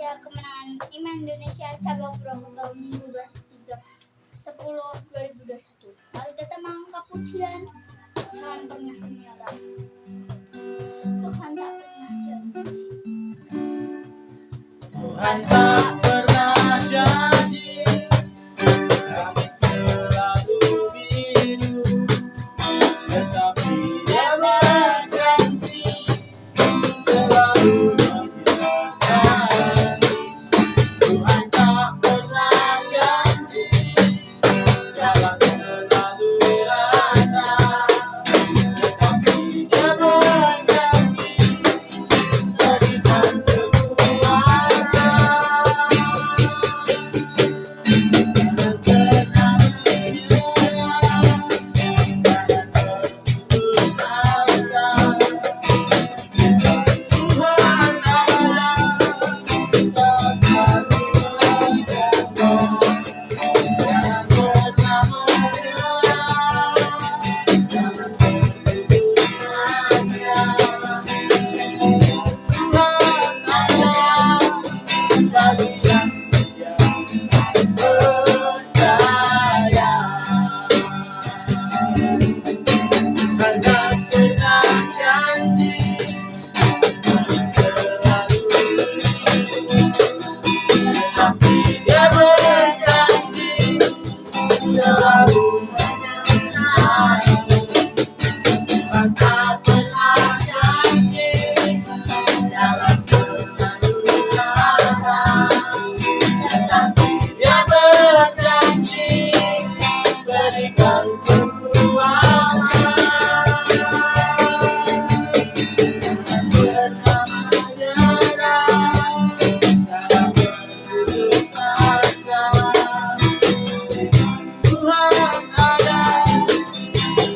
Indonesia, kemenangan tim Indonesia cabang berapa tahun minggu 10/2021. Mari kita mengangkat pujian. Jangan pernah menyerah. Tuhan tak pernah janji. Tuhan tak pernah janji, langit selalu biru, tetapi Dia berjanji selalu menyertai. Tuhan tak pernah janji, jalan selalu rata, tetapi Dia berjanji berikan kekuatan. Jangan pernah menyerah, jangan berputus asa. Jika Tuhan ada, takkan menyerah. Jangan pernah menyerah, jangan berputus asa. Jika Tuhan ada, bagi yang setia percaya. Tuhan tak pernah janji, selalu tetapi Dia berjanji selalu menyertai. Tuhan tak pernah janji, jalan selalu rata, tetapi Dia berjanji berikan kekuatan. Jangan pernah menyerah, jangan berputus asa. Jika Tuhan ada,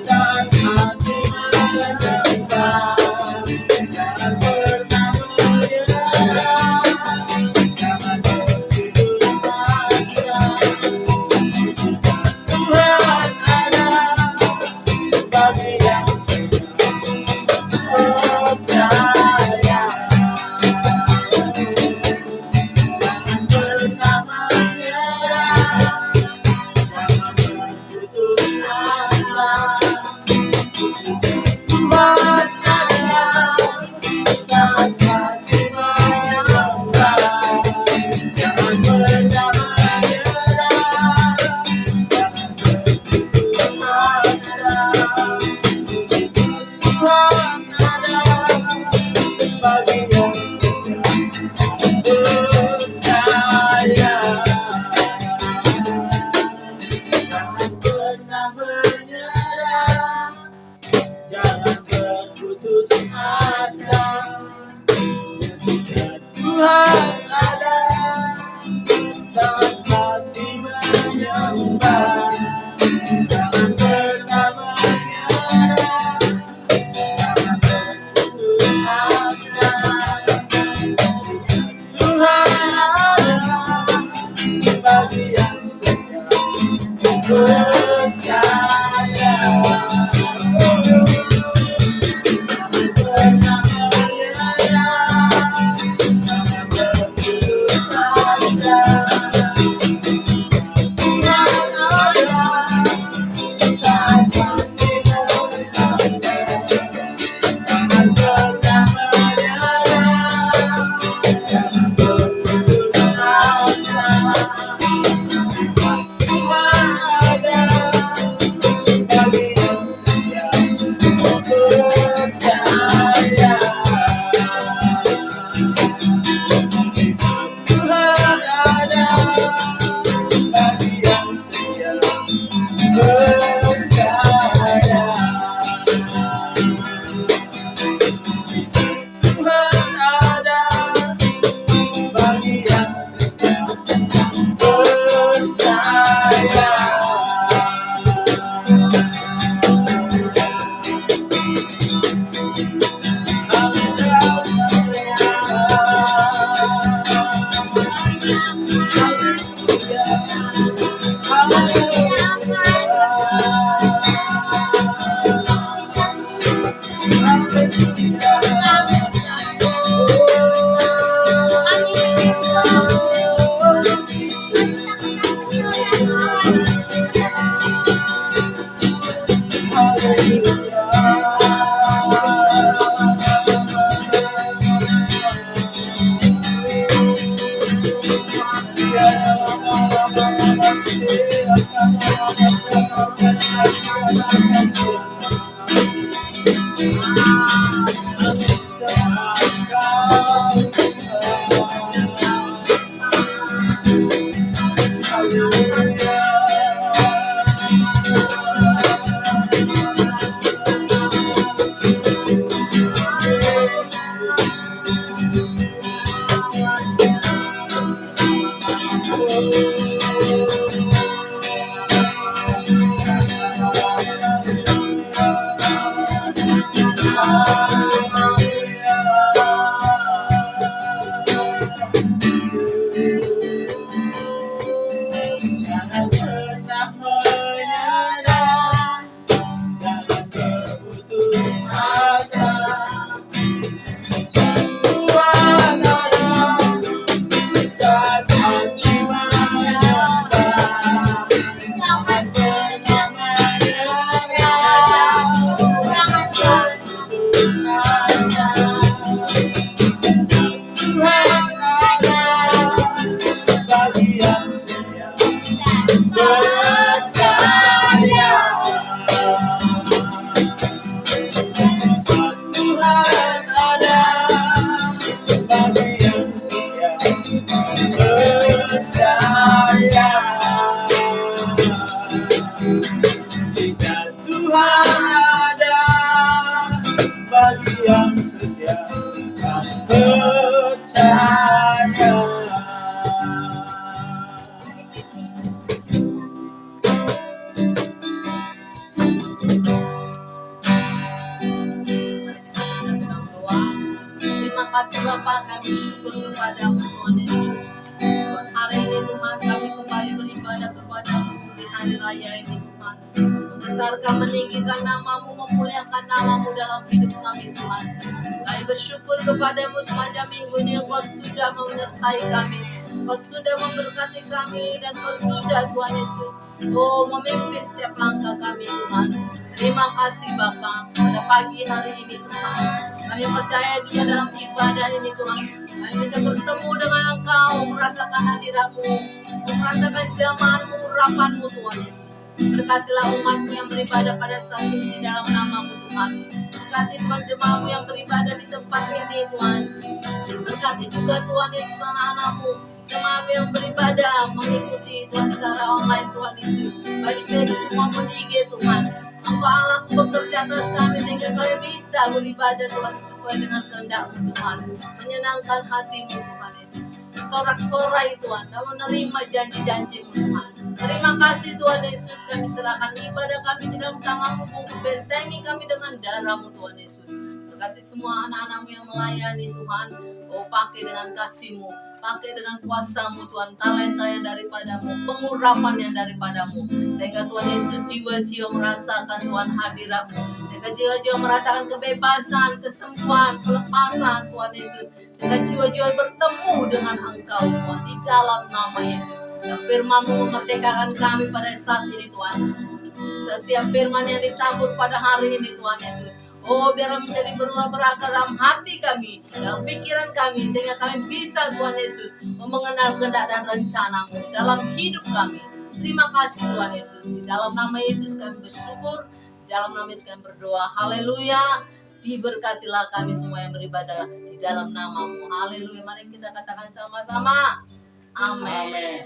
saat hati menyembah. Jangan pernah menyerah, jangan berputus asa. Jika Tuhan ada, bagi yang setia percaya. Jangan pernah menyerah, jangan berputus asa. Tuhan ada, saat hati menyembah. Jangan pernah menyerah, jangan berputus asa. Tuhan ada, bagi yang setia percaya. Jangan pernah menyerah, jangan berputus asa. Tuhan ada, saat hati menyembah. Jangan pernah menyerah, jangan berputus asa. Tuhan ada, bagi yang setia percaya. Jangan pernah menyerah, jangan berputus asa. Tuhan ada, saat hati menyembah. Jangan pernah menyerah, jangan berputus asa. Tuhan ada, Jangan pernah menyerah, jangan berputus asa. Tuhan ada saat hati menyerah. Jangan pernah menyerah, jangan berputus asa. Tuhan ada bagi yang setia percaya. Tuhan ada bagi yang setia percaya. Sisa Tuhan ada bagi yang setia percaya. Terima kasih Bapak, kami syukur kepadamu Tuhan Yesus. Buat hari ini Tuhan kami kembali beribadah kepadamu di hari raya ini Tuhan. Membesarkan, meninggikan namamu, memuliakan namamu dalam hidup kami Tuhan. Kami bersyukur kepadamu sepanjang minggu ini Engkau sudah menyertai kami. Engkau sudah memberkati kami dan Engkau sudah Tuhan Yesus memimpin setiap langkah kami Tuhan. Terima kasih Bapa pada pagi hari ini Tuhan. Kami percaya juga dalam ibadah ini Tuhan, kami bisa bertemu dengan Engkau, merasakan hadirat-Mu, merasakan jamahan-Mu, urapan-Mu Tuhan Yesus. Berkatilah umat-Mu yang beribadah pada saat ini di dalam nama-Mu Tuhan. Berkati Tuhan jemaah-Mu yang beribadah di tempat ini Tuhan. Berkati juga Tuhan Yesus anak-anak-Mu, jemaah-Mu yang beribadah mengikuti Tuhan secara online Tuhan Yesus. Baik di Facebook maupun di IG Tuhan. Engkau Allah bekerja atas kami sehingga kami bisa beribadah Tuhan sesuai dengan kehendak-Mu Tuhan, menyenangkan hati-Mu Tuhan Yesus, bersorak-sorai Tuhan dan menerima janji-janji-Mu Tuhan. Terima kasih Tuhan Yesus, kami serahkan ibadah kami di dalam tangan-Mu, bungkus bentengi kami dengan darah-Mu Tuhan Yesus. Berkati semua anak-anak-Mu yang melayani Tuhan, pakai dengan kasih-Mu, pakai dengan kuasa-Mu Tuhan, talenta yang daripadamu, pengurapan yang daripadamu, sehingga Tuhan Yesus jiwa-jiwa merasakan Tuhan hadirat-Mu, sehingga jiwa-jiwa merasakan kebebasan, kesembuhan, pelepasan Tuhan Yesus, sehingga jiwa-jiwa bertemu dengan Engkau Tuhan di dalam nama Yesus. Dan firman-Mu memerdekakan kami pada saat ini Tuhan. Setiap firman yang ditabur pada hari ini Tuhan Yesus, biar menjadi berakar dalam hati kami, dalam pikiran kami, sehingga kami bisa Tuhan Yesus mengenal kehendak dan rencana-Mu dalam hidup kami. Terima kasih Tuhan Yesus. Di dalam nama Yesus kami bersyukur, di dalam nama Yesus kami berdoa. Haleluya. Diberkatilah kami semua yang beribadah di dalam nama-Mu. Haleluya. Mari kita katakan sama-sama. Amin.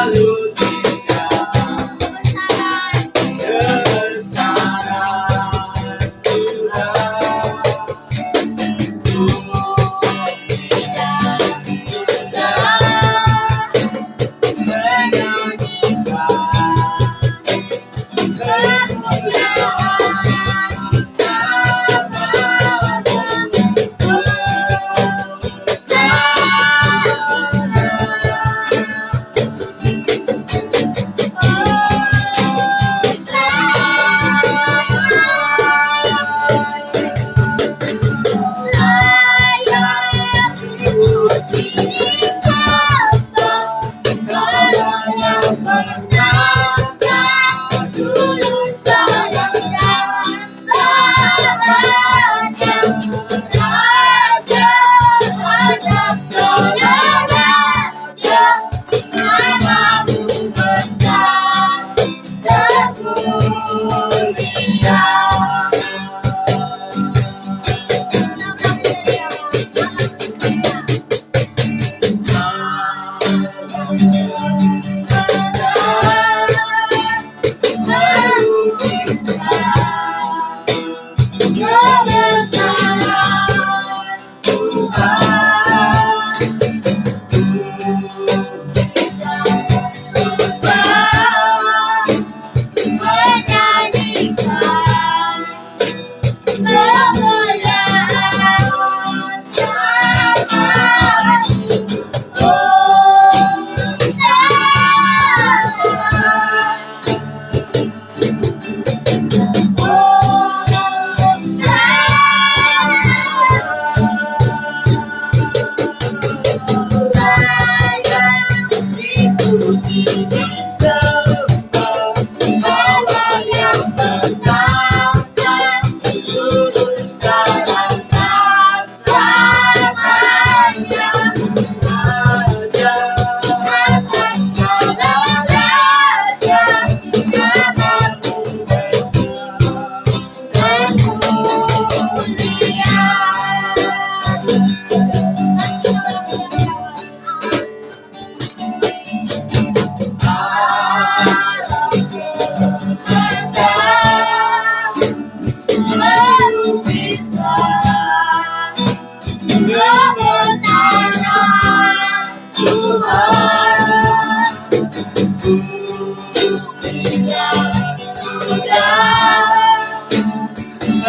Melukiskan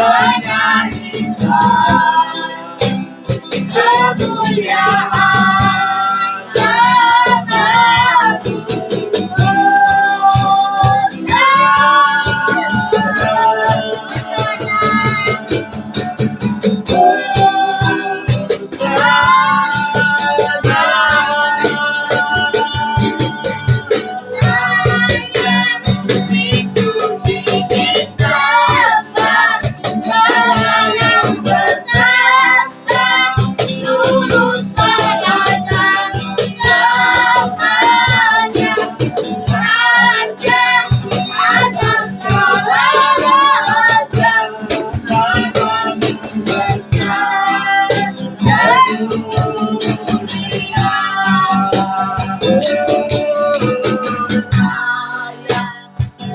menyanyikan kemuliaan namamu.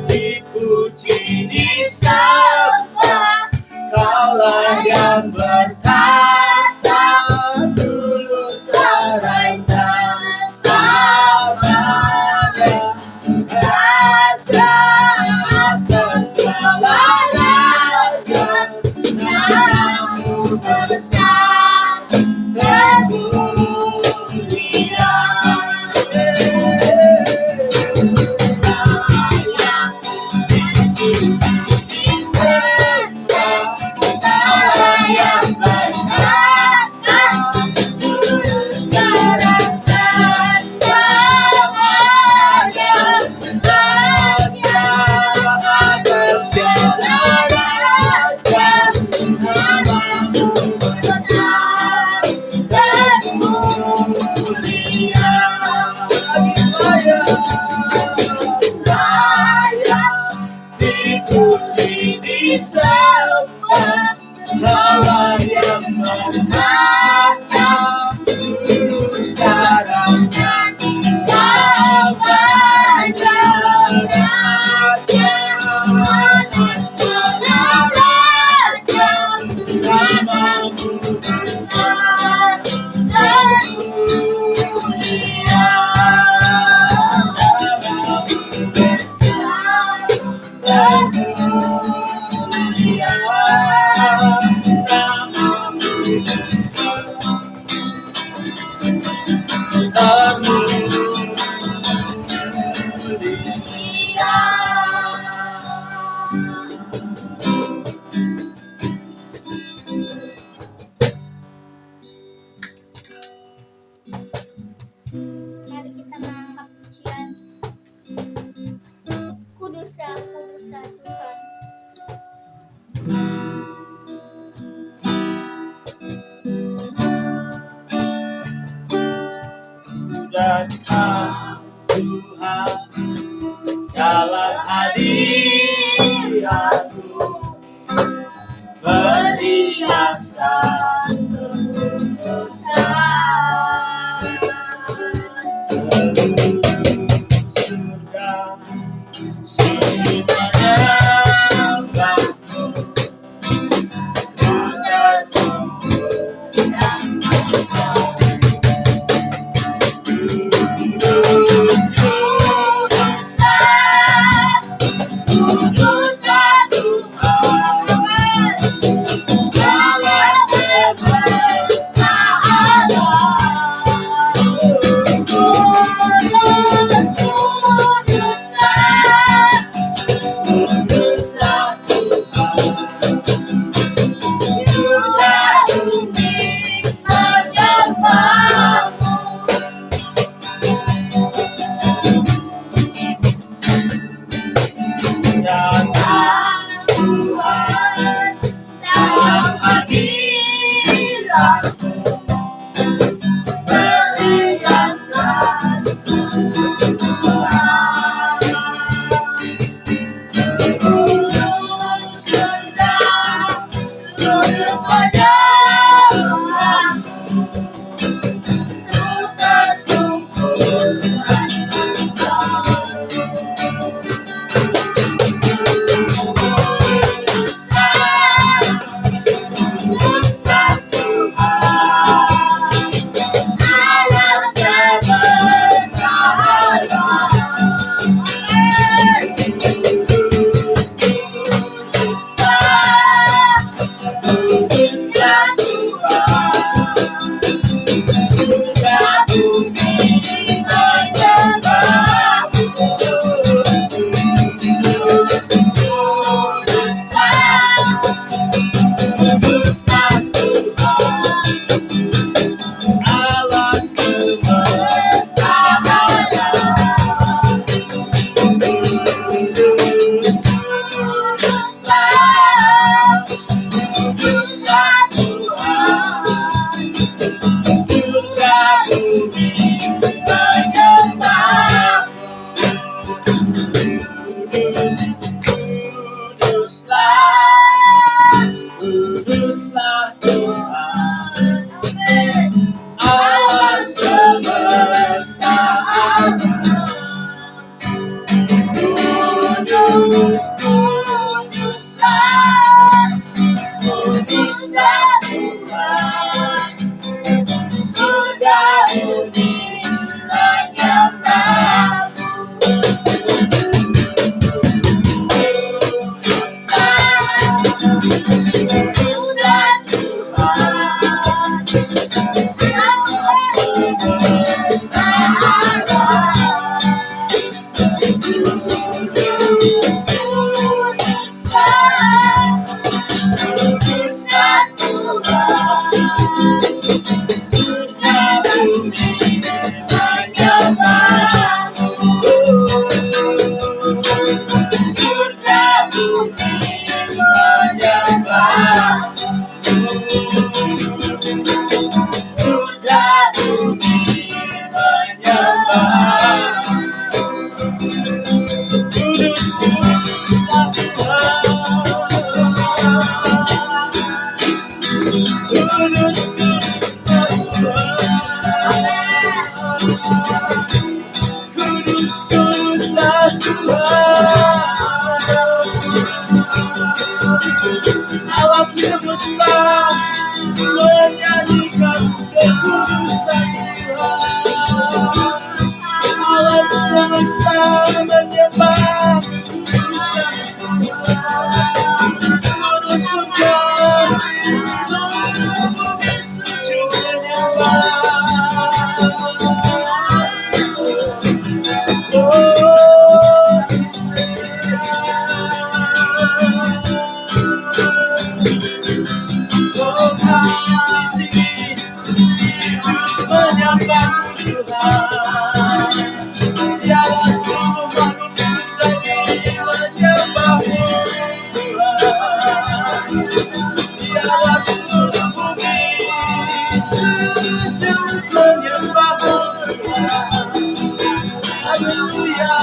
Dipuji, disembah, Kaulah yang bertata, dulu sekarang dan selamanya. Raja atas segala raja, namamu besar dan mulia. Dipuji, disembah, Kaulah yang bertata, dulu sekarang dan selamanya. Raja atas segala raja, namamu besar dan mulia. Namamu besar dan mulia. Namamu besar dan mulia. Mari kita mengangkat pujian. Kuduslah Tuhan. Datang Tuhan dalam hadiratmu, Beriaskan ketulusan. surga suci menyembahmu, Dengan sungguh dan paksa. Kuduslah Tuhan, Allah semesta alam. Kuduslah Tuhan, sudah bumi menyembahmu. datang Tuhan dalam hadiratmu, beriaskan ketulusan. Seluruh surga sujud menyembahmu, ku tersungkur dan tersanjung. Kuduslah Tuhan, Allah semesta alam. Kuduslah kuduslah Tuhan, surga bumi menyembahmu. Kuduslah Tuhan, semua semesta alam. Kuduslah Tuhan, surga bumi menyembahmu. Surga bumi menyembahmu. Surga bumi menyembahmu. Kudus, kuduslah Tuhan. Kudus, kuduslah Tuhan. Kudus, kuduslah Tuhan. Alam semesta menyanyikan kekudusan Tuhan. Alam semesta menyembah kekudusan Tuhan. Seluruh surga, seluruh bumi sujud menyembah. Oh, kami di sini sujud menyembah Tuhan. Biarlah seluruh makhluk surga ini menyembahmu Tuhan. Biarlah seluruh bumi sujud menyembahmu Tuhan. Haleluya.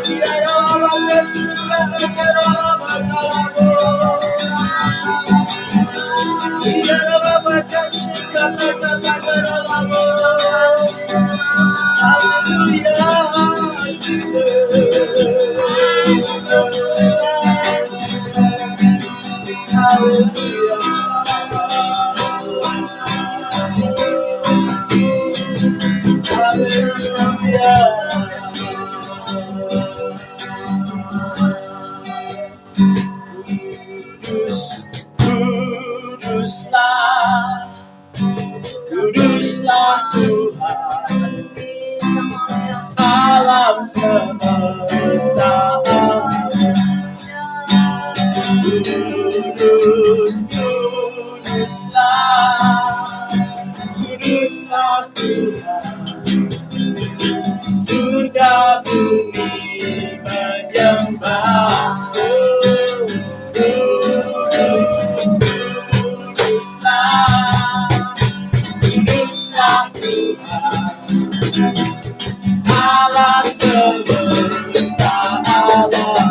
Ya Allah, bersyukur kepada Allah. Ya Allah, bersyukur kepada Allah. Haleluya. Kuduslah Tuhan, alam semesta. Kuduslah Tuhan, surga bumi menyembah. Kuduslah Tuhan, alam semesta alam.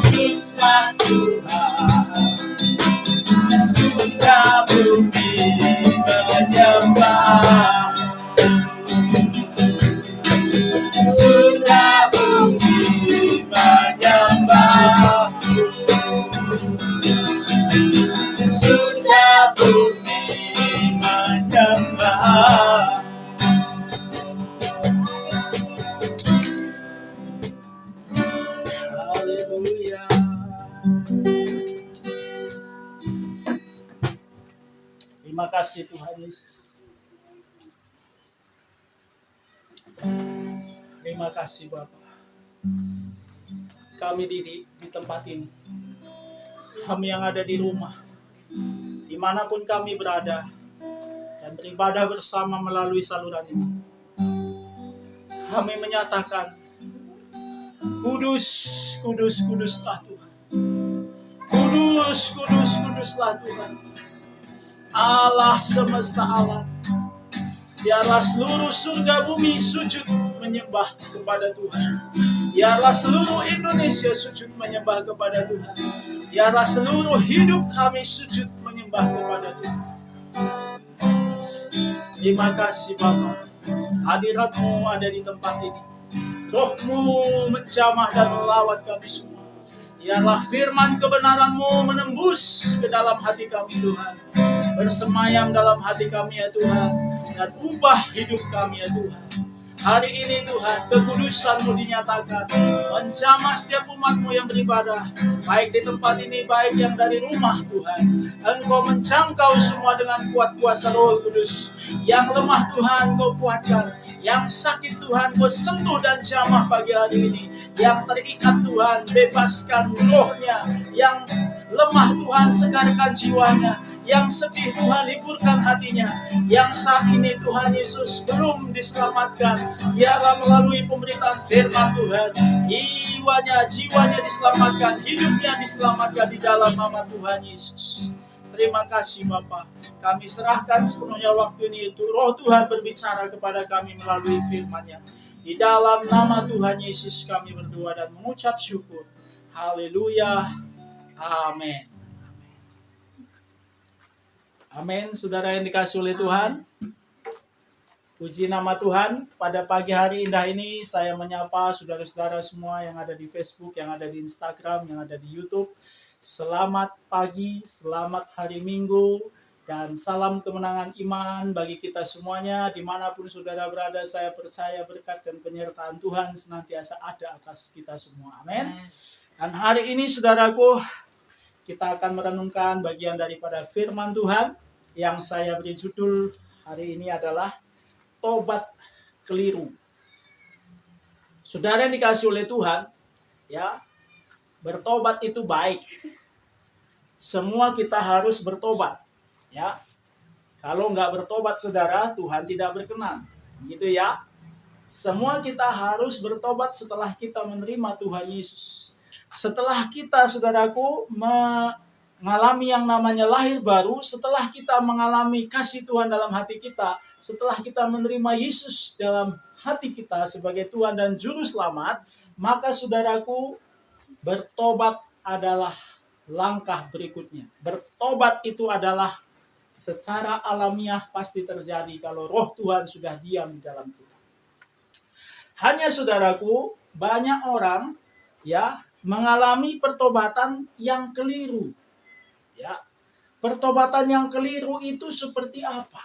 Kuduslah Tuhan, surga bumi menyembah. Surga bumi menyembah. Surga bumi menyembah. Haleluya. Terima kasih Tuhan Yesus. Terima kasih Bapa. Kami di tempat ini, kami yang ada di rumah, dimanapun kami berada, dan beribadah bersama melalui saluran ini, kami menyatakan, kudus, kudus, kuduslah Tuhan. Kudus, kudus, kuduslah Tuhan, Allah semesta alam. Biarlah seluruh surga bumi sujud menyembah kepada Tuhan. Biarlah seluruh Indonesia sujud menyembah kepada Tuhan. Biarlah seluruh hidup kami sujud menyembah menyembah kepada Tuhan. Terima kasih Bapa. Hadirat-Mu ada di tempat ini. Roh-Mu menjamah dan melawat kami semua. Biarlah firman kebenaran-Mu menembus ke dalam hati kami Tuhan. Bersemayam dalam hati kami ya Tuhan. Dan ubah hidup kami ya Tuhan. Hari ini Tuhan, kekudusan-Mu dinyatakan. Menjamah setiap umat-Mu yang beribadah. Baik di tempat ini, baik yang dari rumah Tuhan. Engkau menjangkau semua dengan kuat kuasa Roh Kudus. Yang lemah Tuhan Kau kuatkan. Yang sakit Tuhan Kau sentuh dan jamah pagi hari ini. Yang terikat Tuhan, bebaskan rohnya. Yang lemah Tuhan, segarkan jiwanya. Yang sedih Tuhan, hiburkan hatinya. Yang saat ini Tuhan Yesus belum diselamatkan, biarlah melalui pemberitaan firman Tuhan, jiwanya diselamatkan, hidupnya diselamatkan di dalam nama Tuhan Yesus. Terima kasih Bapa. Kami serahkan sepenuhnya waktu ini untuk Roh Tuhan berbicara kepada kami melalui firman-Nya. Di dalam nama Tuhan Yesus kami berdoa dan mengucap syukur. Haleluya. Amin. Amin, saudara yang dikasihi oleh Tuhan. Puji nama Tuhan, pada pagi hari indah ini saya menyapa saudara-saudara semua yang ada di Facebook, yang ada di Instagram, yang ada di YouTube. Selamat pagi, selamat hari Minggu, dan salam kemenangan iman bagi kita semuanya. Dimanapun saudara berada, saya percaya berkat dan penyertaan Tuhan senantiasa ada atas kita semua. Amin. Dan hari ini saudaraku, kita akan merenungkan bagian daripada firman Tuhan yang saya beri judul hari ini adalah tobat keliru. Saudara yang dikasihi oleh Tuhan, ya, bertobat itu baik. Semua kita harus bertobat, ya. Kalau nggak bertobat saudara, Tuhan tidak berkenan. Gitu ya. Semua kita harus bertobat setelah kita menerima Tuhan Yesus. Setelah kita, saudaraku, mengalami yang namanya lahir baru, setelah kita mengalami kasih Tuhan dalam hati kita, setelah kita menerima Yesus dalam hati kita sebagai Tuhan dan Juru Selamat, maka saudaraku, bertobat adalah langkah berikutnya. Bertobat itu adalah secara alamiah pasti terjadi kalau Roh Tuhan sudah diam di dalam kita. Hanya saudaraku, banyak orang ya mengalami pertobatan yang keliru. Ya. Pertobatan yang keliru itu seperti apa?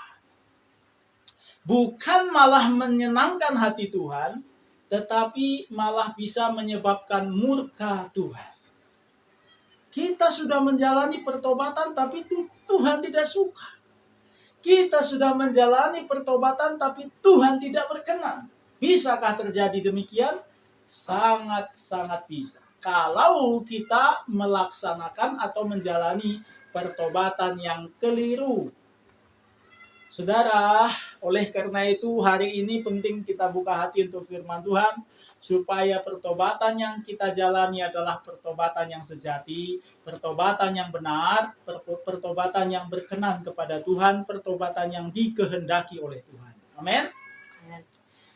Bukan malah menyenangkan hati Tuhan, tetapi malah bisa menyebabkan murka Tuhan. Kita sudah menjalani pertobatan tapi Tuhan tidak suka. Kita sudah menjalani pertobatan tapi Tuhan tidak berkenan. Bisakah terjadi demikian? Sangat-sangat bisa. Kalau kita melaksanakan atau menjalani pertobatan yang keliru. Saudara, oleh karena itu hari ini penting kita buka hati untuk firman Tuhan, supaya pertobatan yang kita jalani adalah pertobatan yang sejati, pertobatan yang benar, pertobatan yang berkenan kepada Tuhan, pertobatan yang dikehendaki oleh Tuhan. Amin.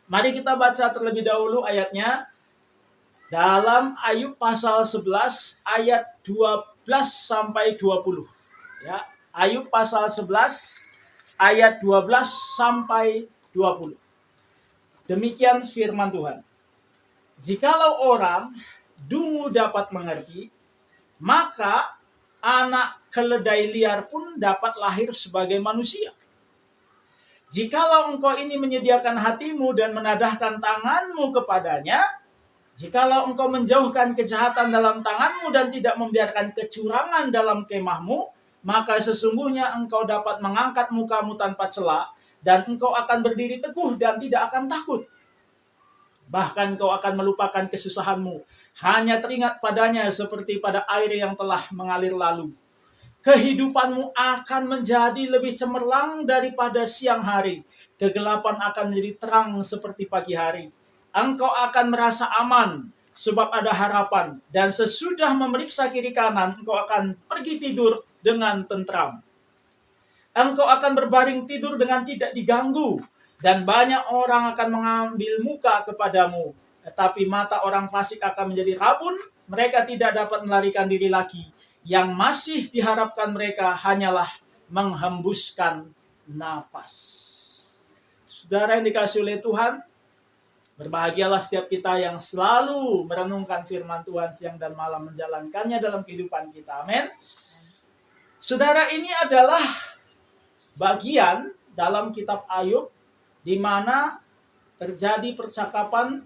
Mari kita baca terlebih dahulu ayatnya. Dalam Ayub pasal 11 ayat 12 sampai 20. Ya, Ayub pasal 11 ayat 12 sampai 20. Demikian firman Tuhan. Jikalau orang dungu dapat mengerti, maka anak keledai liar pun dapat lahir sebagai manusia. Jikalau engkau ini menyediakan hatimu dan menadahkan tanganmu kepadanya, jikalau engkau menjauhkan kejahatan dalam tanganmu dan tidak membiarkan kecurangan dalam kemahmu, maka sesungguhnya engkau dapat mengangkat mukamu tanpa cela, dan engkau akan berdiri teguh dan tidak akan takut. Bahkan engkau akan melupakan kesusahanmu, hanya teringat padanya seperti pada air yang telah mengalir lalu. Kehidupanmu akan menjadi lebih cemerlang daripada siang hari. Kegelapan akan menjadi terang seperti pagi hari. Engkau akan merasa aman sebab ada harapan. Dan sesudah memeriksa kiri kanan, engkau akan pergi tidur dengan tentram. Engkau akan berbaring tidur dengan tidak diganggu. Dan banyak orang akan mengambil muka kepadamu. Tetapi mata orang fasik akan menjadi rabun. Mereka tidak dapat melarikan diri lagi. yang masih diharapkan mereka hanyalah menghembuskan nafas. Saudara yang dikasihi oleh Tuhan, berbahagialah setiap kita yang selalu merenungkan firman Tuhan siang dan malam, menjalankannya dalam kehidupan kita. Amin. Saudara, ini adalah bagian dalam kitab Ayub di mana terjadi percakapan,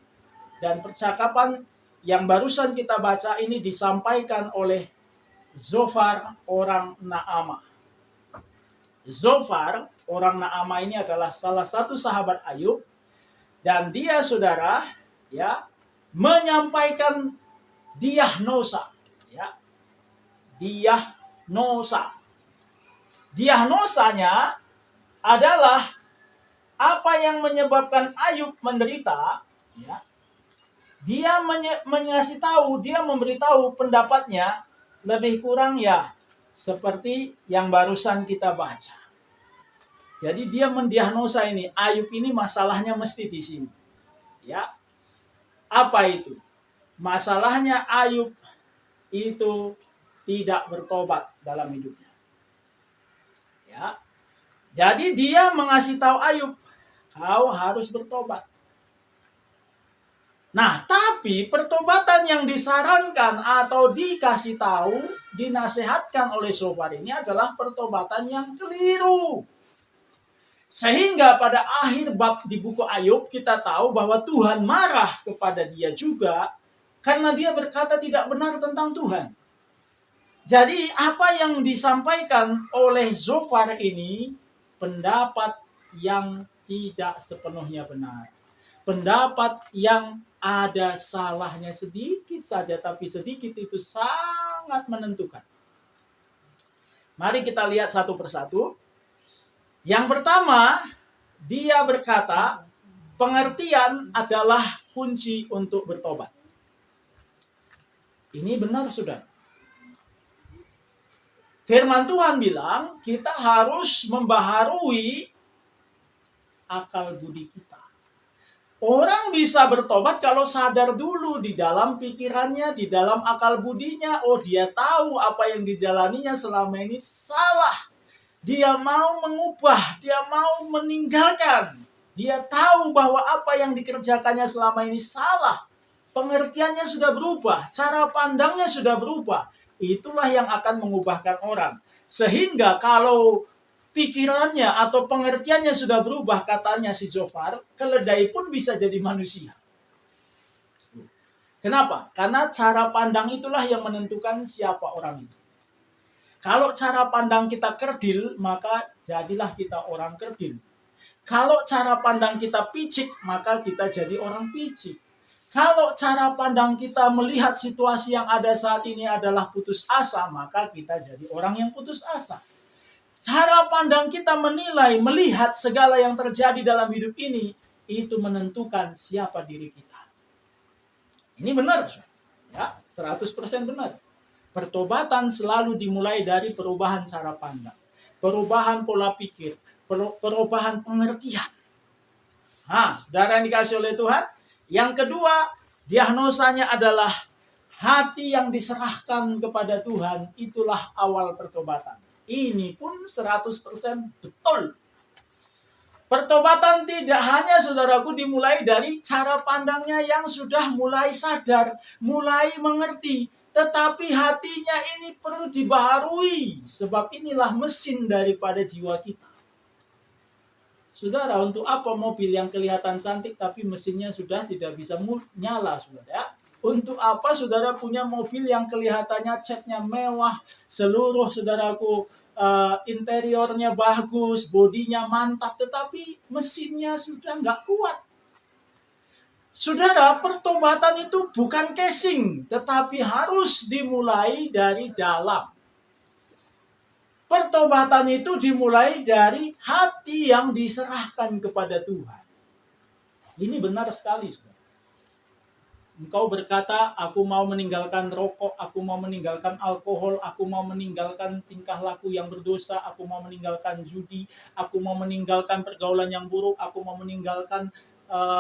dan percakapan yang barusan kita baca ini disampaikan oleh Zofar orang Naamah. Zofar orang Naamah ini adalah salah satu sahabat Ayub, dan dia, saudara, ya, menyampaikan diagnosa, ya. Diagnosanya adalah apa yang menyebabkan Ayub menderita, ya. Dia mengasih tahu, dia memberitahu pendapatnya lebih kurang ya seperti yang barusan kita baca. Jadi dia mendiagnosa ini, Ayub ini masalahnya mesti di sini. Ya. Apa itu? Masalahnya Ayub itu tidak bertobat dalam hidupnya. Ya. Jadi dia mengasih tahu Ayub, kau harus bertobat. Nah, tapi pertobatan yang disarankan atau dikasih tahu, dinasehatkan oleh Zofar ini adalah pertobatan yang keliru. Sehingga pada akhir bab di buku Ayub kita tahu bahwa Tuhan marah kepada dia juga karena dia berkata tidak benar tentang Tuhan. Jadi apa yang disampaikan oleh Zofar ini pendapat yang tidak sepenuhnya benar. Pendapat yang ada salahnya sedikit saja, tapi sedikit itu sangat menentukan. Mari kita lihat satu persatu. Yang pertama, dia berkata, pengertian adalah kunci untuk bertobat. Ini benar, saudara. Firman Tuhan bilang, kita harus membaharui akal budi kita. Orang bisa bertobat kalau sadar dulu di dalam pikirannya, di dalam akal budinya, oh dia tahu apa yang dijalaninya selama ini salah. Dia mau mengubah, dia mau meninggalkan. Dia tahu bahwa apa yang dikerjakannya selama ini salah. Pengertiannya sudah berubah, cara pandangnya sudah berubah. Itulah yang akan mengubahkan orang. Sehingga kalau pikirannya atau pengertiannya sudah berubah, katanya si Zofar, keledai pun bisa jadi manusia. Kenapa? Karena cara pandang itulah yang menentukan siapa orang itu. Kalau cara pandang kita kerdil, maka jadilah kita orang kerdil. Kalau cara pandang kita picik, maka kita jadi orang picik. Kalau cara pandang kita melihat situasi yang ada saat ini adalah putus asa, maka kita jadi orang yang putus asa. Cara pandang kita menilai, melihat segala yang terjadi dalam hidup ini, itu menentukan siapa diri kita. Ini benar, ya, 100% benar. Pertobatan selalu dimulai dari perubahan cara pandang, perubahan pola pikir, perubahan pengertian. Nah, saudara yang dikasih oleh Tuhan, yang kedua, diagnosanya adalah hati yang diserahkan kepada Tuhan, itulah awal pertobatan. Ini pun 100% betul. Pertobatan tidak hanya, saudaraku, dimulai dari cara pandangnya yang sudah mulai sadar, mulai mengerti. Tetapi hatinya ini perlu dibaharui. Sebab inilah mesin daripada jiwa kita. Saudara, untuk apa mobil yang kelihatan cantik tapi mesinnya sudah tidak bisa nyala, saudara? Untuk apa saudara punya mobil yang kelihatannya catnya mewah, seluruh saudaraku interiornya bagus, bodinya mantap, tetapi mesinnya sudah nggak kuat. Saudara, pertobatan itu bukan casing, tetapi harus dimulai dari dalam. Pertobatan itu dimulai dari hati yang diserahkan kepada Tuhan. Ini benar sekali, saudara. Engkau berkata, aku mau meninggalkan rokok, aku mau meninggalkan alkohol, aku mau meninggalkan tingkah laku yang berdosa, aku mau meninggalkan judi, aku mau meninggalkan pergaulan yang buruk, aku mau meninggalkan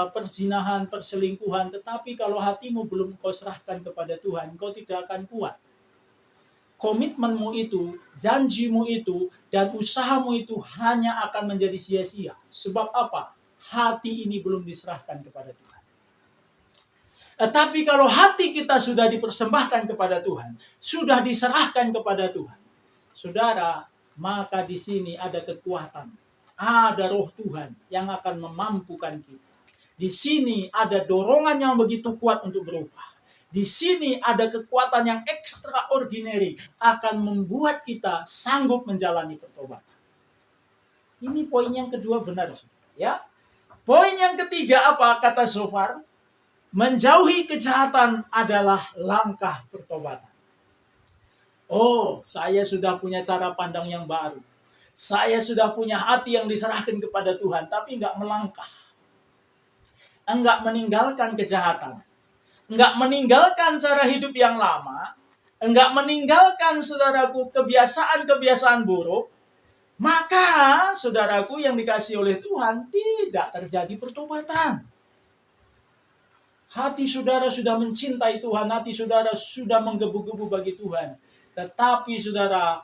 perzinahan, perselingkuhan. Tetapi kalau hatimu belum kau serahkan kepada Tuhan, kau tidak akan kuat. komitmenmu itu, janjimu itu, dan usahamu itu hanya akan menjadi sia-sia. Sebab apa? Hati ini belum diserahkan kepada Tuhan. Tetapi kalau hati kita sudah dipersembahkan kepada Tuhan, sudah diserahkan kepada Tuhan, saudara, maka di sini ada kekuatan, ada roh Tuhan yang akan memampukan kita. Di sini ada dorongan yang begitu kuat untuk berubah. Di sini ada kekuatan yang extraordinary akan membuat kita sanggup menjalani pertobatan. Ini poin yang kedua benar, ya. Poin yang ketiga apa kata Zofar? Menjauhi kejahatan adalah langkah pertobatan. Oh, saya sudah punya cara pandang yang baru. Saya sudah punya hati yang diserahkan kepada Tuhan, tapi enggak melangkah. Enggak meninggalkan kejahatan. Enggak meninggalkan cara hidup yang lama, enggak meninggalkan, saudaraku, kebiasaan-kebiasaan buruk, maka, saudaraku yang dikasihi oleh Tuhan, tidak terjadi pertobatan. Hati saudara sudah mencintai Tuhan, hati saudara sudah menggebu-gebu bagi Tuhan. Tetapi saudara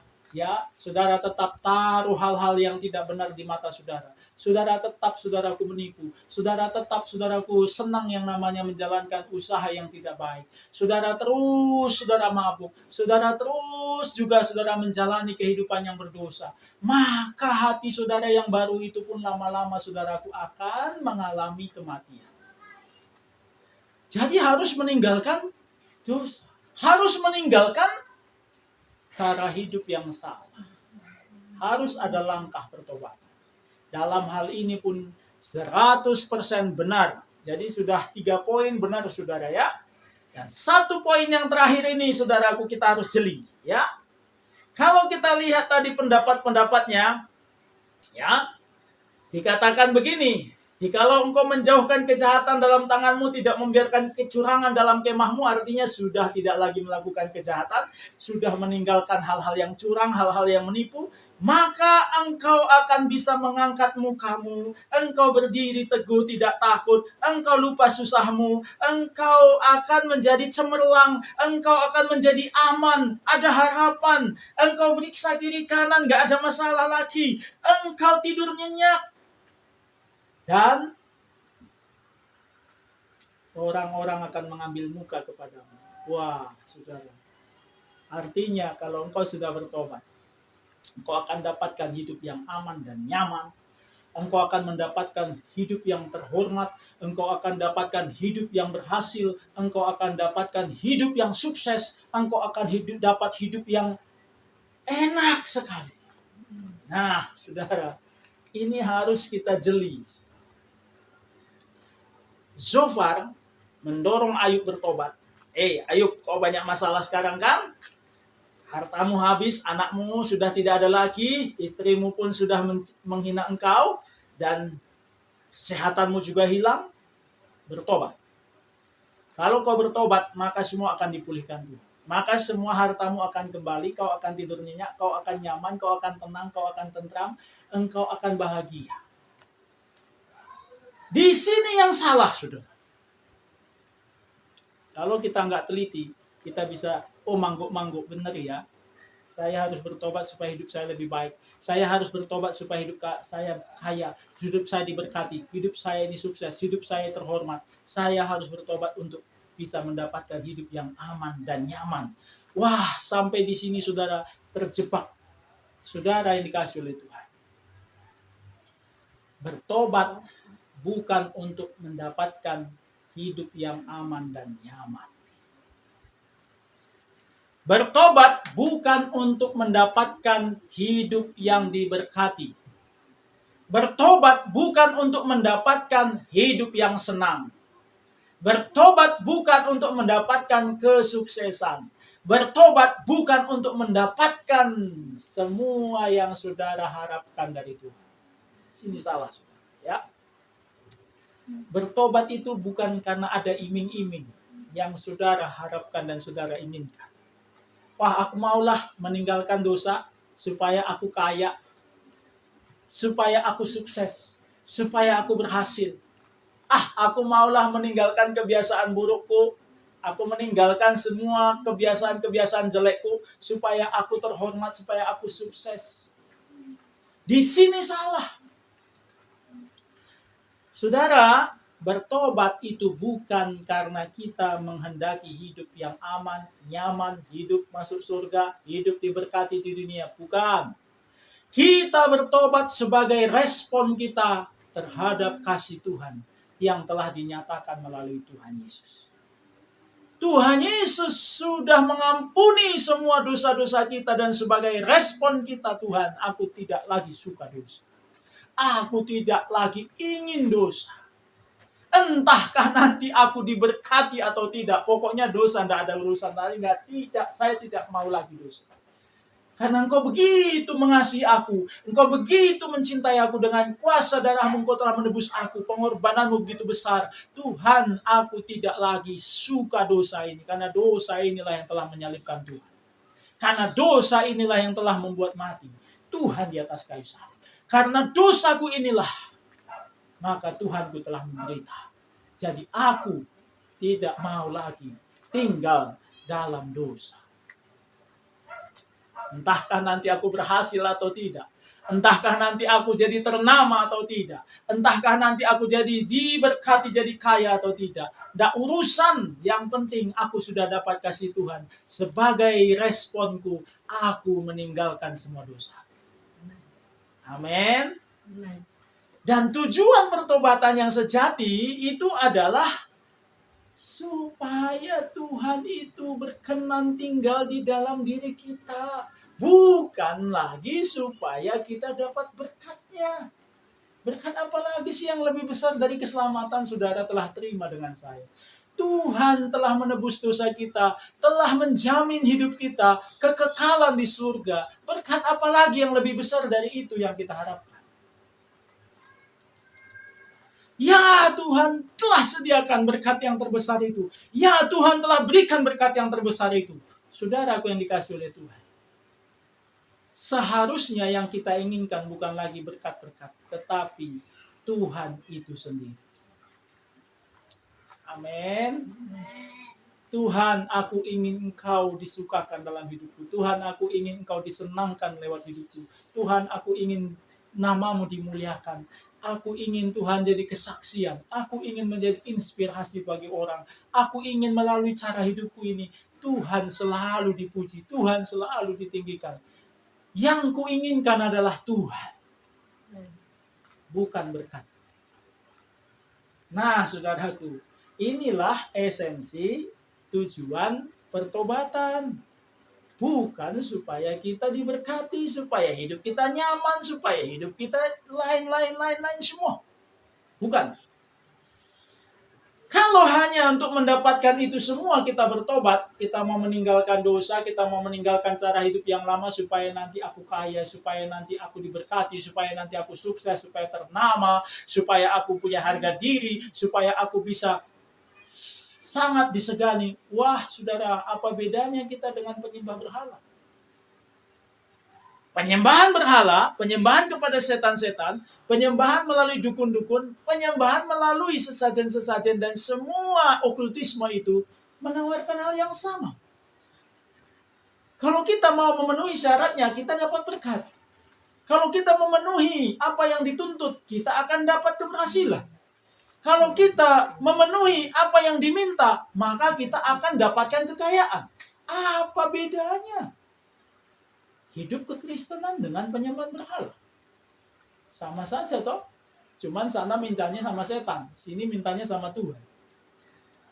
tetap taruh hal-hal yang tidak benar di mata saudara. Saudara tetap, saudaraku, menipu. Saudara tetap, saudaraku, senang yang namanya menjalankan usaha yang tidak baik. Saudara mabuk. Saudara terus juga saudara menjalani kehidupan yang berdosa. Maka hati saudara yang baru itu pun lama-lama, saudaraku, akan mengalami kematian. Jadi harus meninggalkan dosa. Harus meninggalkan cara hidup yang salah. Harus ada langkah pertobatan. Dalam hal ini pun 100% benar. Jadi sudah 3 poin benar, saudara, ya. Dan 1 poin yang terakhir ini, saudaraku, kita harus jeli, ya. Kalau kita lihat tadi pendapat-pendapatnya, ya, dikatakan begini, jikalau engkau menjauhkan kejahatan dalam tanganmu, tidak membiarkan kecurangan dalam kemahmu, artinya sudah tidak lagi melakukan kejahatan, sudah meninggalkan hal-hal yang curang, hal-hal yang menipu, maka engkau akan bisa mengangkat mukamu, engkau berdiri teguh tidak takut, engkau lupa susahmu, engkau akan menjadi cemerlang, engkau akan menjadi aman, ada harapan, engkau beriksa kiri kanan, gak ada masalah lagi, engkau tidur nyenyak. Dan orang-orang akan mengambil muka kepadamu. Wah, saudara. Artinya kalau engkau sudah bertobat, engkau akan dapatkan hidup yang aman dan nyaman. Engkau akan mendapatkan hidup yang terhormat. Engkau akan dapatkan hidup yang berhasil. Engkau akan dapatkan hidup yang sukses. Engkau akan dapat hidup yang enak sekali. Nah, saudara, ini harus kita jeli. Zofar mendorong Ayub bertobat. Ayub, kau banyak masalah sekarang kan? Hartamu habis, anakmu sudah tidak ada lagi, istrimu pun sudah menghina engkau, dan kesehatanmu juga hilang. Bertobat. Kalau kau bertobat, maka semua akan dipulihkan Tuhan. Maka semua hartamu akan kembali, kau akan tidur nyenyak, kau akan nyaman, kau akan tenang, kau akan tentram, engkau akan bahagia. Di sini yang salah, saudara. Kalau kita nggak teliti, kita bisa, mangguk-mangguk, benar ya. Saya harus bertobat supaya hidup saya lebih baik. Saya harus bertobat supaya hidup saya kaya, hidup saya diberkati, hidup saya ini sukses, hidup saya terhormat. Saya harus bertobat untuk bisa mendapatkan hidup yang aman dan nyaman. Wah, sampai di sini saudara terjebak. Saudara yang dikasihi oleh Tuhan. Bertobat bukan untuk mendapatkan hidup yang aman dan nyaman. Bertobat bukan untuk mendapatkan hidup yang diberkati. Bertobat bukan untuk mendapatkan hidup yang senang. Bertobat bukan untuk mendapatkan kesuksesan. Bertobat bukan untuk mendapatkan semua yang saudara harapkan dari Tuhan. Sini salah, saudara, ya. Bertobat itu bukan karena ada iming-iming yang saudara harapkan dan saudara inginkan. Wah, aku maulah meninggalkan dosa supaya aku kaya, supaya aku sukses, supaya aku berhasil. Aku maulah meninggalkan kebiasaan burukku Aku meninggalkan semua kebiasaan-kebiasaan jelekku supaya aku terhormat, supaya aku sukses. Di sini salah. Saudara, bertobat itu bukan karena kita menghendaki hidup yang aman, nyaman, hidup masuk surga, hidup diberkati di dunia. Bukan. Kita bertobat sebagai respon kita terhadap kasih Tuhan yang telah dinyatakan melalui Tuhan Yesus. Tuhan Yesus sudah mengampuni semua dosa-dosa kita, dan sebagai respon kita, Tuhan, aku tidak lagi suka dosa. Aku tidak lagi ingin dosa. Entahkah nanti aku diberkati atau tidak. Pokoknya dosa tidak ada urusan lagi. Saya tidak mau lagi dosa. Karena Engkau begitu mengasihi aku. Engkau begitu mencintai aku. Dengan kuasa darah-Mu Engkau telah menebus aku. Pengorbananmu begitu besar. Tuhan, aku tidak lagi suka dosa ini. Karena dosa inilah yang telah menyalibkan Tuhan. Karena dosa inilah yang telah membuat mati Tuhan di atas kayu salib. Karena dosaku inilah, maka Tuhanku telah menderita. Jadi aku tidak mau lagi tinggal dalam dosa. Entahkah nanti aku berhasil atau tidak. Entahkah nanti aku jadi ternama atau tidak. Entahkah nanti aku jadi diberkati, jadi kaya atau tidak. Tidak urusan, yang penting aku sudah dapat kasih Tuhan. Sebagai responku, aku meninggalkan semua dosa. Amin. Dan tujuan pertobatan yang sejati itu adalah supaya Tuhan itu berkenan tinggal di dalam diri kita. Bukan lagi supaya kita dapat berkatnya. Berkat apa lagi sih yang lebih besar dari keselamatan saudara telah terima dengan saya? Tuhan telah menebus dosa kita, telah menjamin hidup kita, kekekalan di surga. Berkat apa lagi yang lebih besar dari itu yang kita harapkan? Ya, Tuhan telah sediakan berkat yang terbesar itu. Ya, Tuhan telah berikan berkat yang terbesar itu. Saudaraku yang dikasihi oleh Tuhan. Seharusnya yang kita inginkan bukan lagi berkat-berkat, tetapi Tuhan itu sendiri. Amin. Tuhan, aku ingin Engkau disukakan dalam hidupku. Tuhan, aku ingin Engkau disenangkan lewat hidupku. Tuhan, aku ingin nama-Mu dimuliakan. Aku ingin Tuhan jadi kesaksian. Aku ingin menjadi inspirasi bagi orang. Aku ingin melalui cara hidupku ini, Tuhan selalu dipuji. Tuhan selalu ditinggikan. Yang kuinginkan adalah Tuhan. Bukan berkat. Nah, saudaraku, inilah esensi tujuan pertobatan. Bukan supaya kita diberkati, supaya hidup kita nyaman, supaya hidup kita lain semua. Bukan. Kalau hanya untuk mendapatkan itu semua kita bertobat, kita mau meninggalkan dosa, kita mau meninggalkan cara hidup yang lama supaya nanti aku kaya, supaya nanti aku diberkati, supaya nanti aku sukses, supaya ternama, supaya aku punya harga diri, supaya aku bisa sangat disegani. Wah, saudara, apa bedanya kita dengan penyembah berhala? Penyembahan berhala, penyembahan kepada setan-setan, penyembahan melalui dukun-dukun, penyembahan melalui sesajen-sesajen, dan semua okultisme itu menawarkan hal yang sama. Kalau kita mau memenuhi syaratnya, kita dapat berkat. Kalau kita memenuhi apa yang dituntut, kita akan dapat keberhasilan. Kalau kita memenuhi apa yang diminta, maka kita akan dapatkan kekayaan. Apa bedanya hidup kekristenan dengan penyembahan berhala? Sama saja toh. Cuman sana mintanya sama setan, sini mintanya sama Tuhan.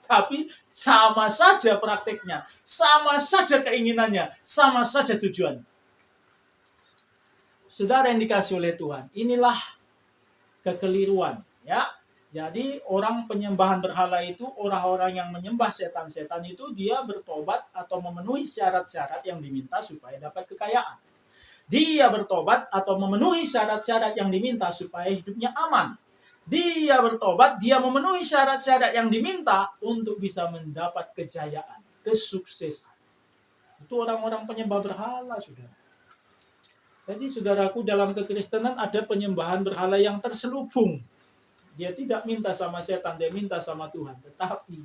Tapi sama saja prakteknya, sama saja keinginannya, sama saja tujuan. Saudara yang dikasihi oleh Tuhan, inilah kekeliruan, ya. Jadi orang penyembahan berhala itu, orang-orang yang menyembah setan-setan itu, dia bertobat atau memenuhi syarat-syarat yang diminta supaya dapat kekayaan. Dia bertobat atau memenuhi syarat-syarat yang diminta supaya hidupnya aman. Dia bertobat, dia memenuhi syarat-syarat yang diminta untuk bisa mendapat kejayaan, kesuksesan. Itu orang-orang penyembah berhala, saudara. Jadi saudaraku, dalam kekristenan ada penyembahan berhala yang terselubung. Dia tidak minta sama setan, dia minta sama Tuhan. Tetapi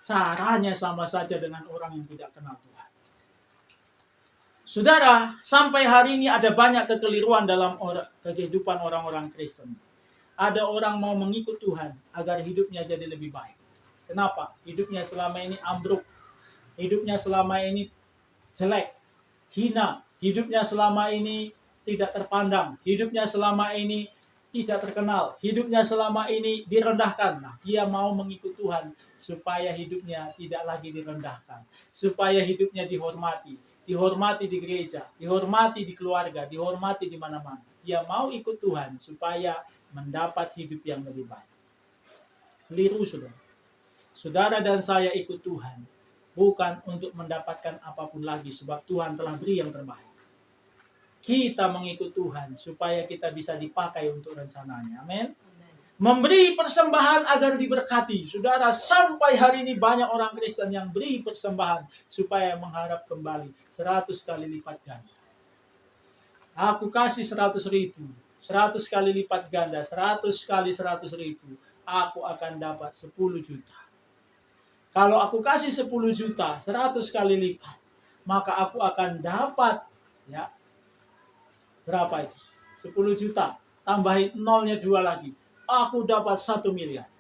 caranya sama saja dengan orang yang tidak kenal Tuhan. Saudara, sampai hari ini ada banyak kekeliruan dalam kehidupan orang-orang Kristen. Ada orang mau mengikut Tuhan agar hidupnya jadi lebih baik. Kenapa? Hidupnya selama ini ambruk. Hidupnya selama ini jelek, hina. Hidupnya selama ini tidak terpandang. Hidupnya selama ini tidak terkenal. Hidupnya selama ini direndahkan. Nah, dia mau mengikut Tuhan supaya hidupnya tidak lagi direndahkan. Supaya hidupnya dihormati. Dihormati di gereja, dihormati di keluarga, dihormati di mana-mana. Dia mau ikut Tuhan supaya mendapat hidup yang lebih baik. Keliru, saudara. Saudara dan saya ikut Tuhan bukan untuk mendapatkan apapun lagi, sebab Tuhan telah beri yang terbaik. Kita mengikut Tuhan supaya kita bisa dipakai untuk rencananya. Amin. Memberi persembahan agar diberkati. Saudara, sampai hari ini banyak orang Kristen yang beri persembahan supaya mengharap kembali 100 kali lipat ganda. Aku kasih 100.000, 100 kali lipat ganda, 100 kali 100.000, aku akan dapat 10 juta. Kalau aku kasih 10 juta, 100 kali lipat, maka aku akan dapat, ya, berapa itu? 10 juta, tambahin nolnya 2 lagi. Aku dapat 1 miliar.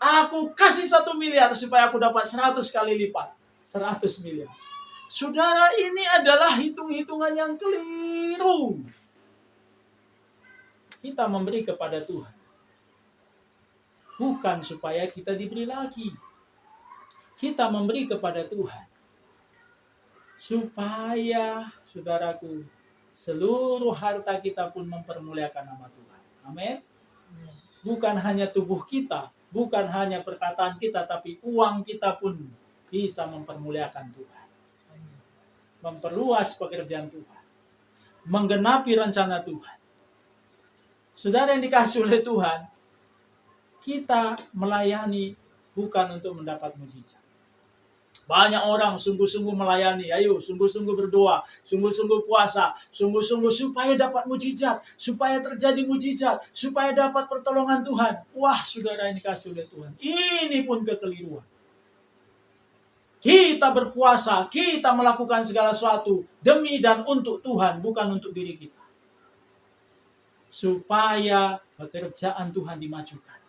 Aku kasih 1 miliar supaya aku dapat 100 kali lipat. 100 miliar. Saudara, ini adalah hitung-hitungan yang keliru. Kita memberi kepada Tuhan. Bukan supaya kita diberi lagi. Kita memberi kepada Tuhan. Supaya, saudaraku, seluruh harta kita pun mempermuliakan nama Tuhan. Amin. Bukan hanya tubuh kita, bukan hanya perkataan kita, tapi uang kita pun bisa mempermuliakan Tuhan. Memperluas pekerjaan Tuhan. Menggenapi rencana Tuhan. Saudara yang dikasihi oleh Tuhan, kita melayani bukan untuk mendapat mujizat. Banyak orang sungguh-sungguh melayani. Ayo, sungguh-sungguh berdoa, sungguh-sungguh puasa, sungguh-sungguh supaya dapat mujizat, supaya terjadi mujizat, supaya dapat pertolongan Tuhan. Wah, saudara yang dikasihi oleh Tuhan, ini pun kekeliruan. Kita berpuasa, kita melakukan segala sesuatu demi dan untuk Tuhan, bukan untuk diri kita. Supaya pekerjaan Tuhan dimajukan.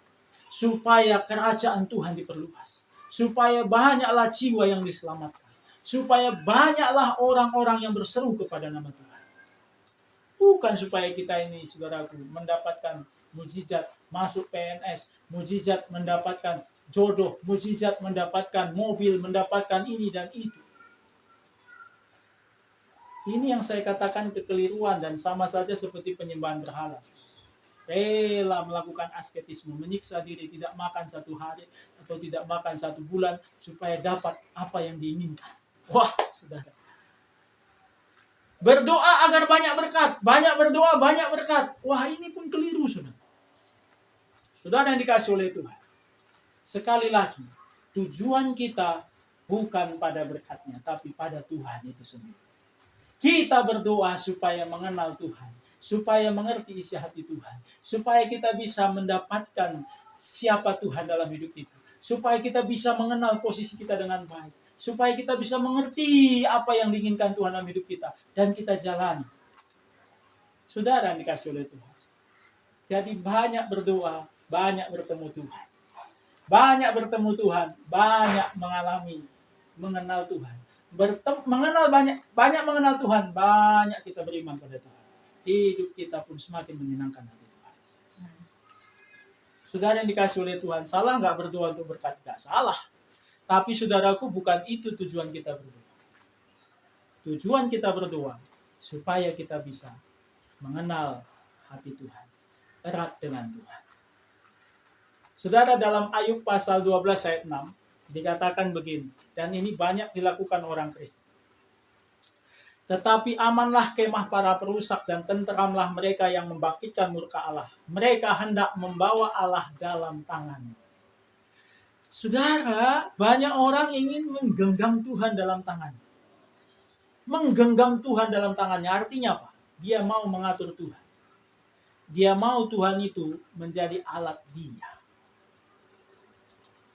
Supaya kerajaan Tuhan diperluas. Supaya banyaklah jiwa yang diselamatkan. Supaya banyaklah orang-orang yang berseru kepada nama Tuhan. Bukan supaya kita ini, saudaraku, mendapatkan mujizat masuk PNS, mujizat mendapatkan jodoh, mujizat mendapatkan mobil, mendapatkan ini dan itu. Ini yang saya katakan kekeliruan dan sama saja seperti penyembahan berhala. Rela melakukan asketisme, menyiksa diri, tidak makan 1 hari atau tidak makan 1 bulan supaya dapat apa yang diinginkan. Wah, saudara. Berdoa agar banyak berkat, banyak berdoa, banyak berkat. Wah, ini pun keliru, saudara. Saudara yang dikasihi oleh Tuhan. Sekali lagi, tujuan kita bukan pada berkatnya, tapi pada Tuhan itu sendiri. Kita berdoa supaya mengenal Tuhan, supaya mengerti isi hati Tuhan, supaya kita bisa mendapatkan siapa Tuhan dalam hidup kita, supaya kita bisa mengenal posisi kita dengan baik, supaya kita bisa mengerti apa yang diinginkan Tuhan dalam hidup kita, dan kita jalani. Saudara yang dikasihi oleh Tuhan. Jadi banyak berdoa, banyak bertemu Tuhan. Banyak bertemu Tuhan, banyak mengenal Tuhan. Banyak mengenal Tuhan, banyak kita beriman pada Tuhan. Hidup kita pun semakin menyenangkan hati Tuhan. Saudara yang dikasihi oleh Tuhan, salah nggak berdoa untuk berkat? Nggak salah. Tapi saudaraku, bukan itu tujuan kita berdoa. Tujuan kita berdoa supaya kita bisa mengenal hati Tuhan, erat dengan Tuhan. Saudara, dalam Ayub pasal 12 ayat 6 dikatakan begini, dan ini banyak dilakukan orang Kristen. Tetapi amanlah kemah para perusak dan tenteramlah mereka yang membangkitkan murka Allah. Mereka hendak membawa Allah dalam tangannya. Saudara, banyak orang ingin menggenggam Tuhan dalam tangannya. Menggenggam Tuhan dalam tangannya artinya apa? Dia mau mengatur Tuhan. Dia mau Tuhan itu menjadi alat dia.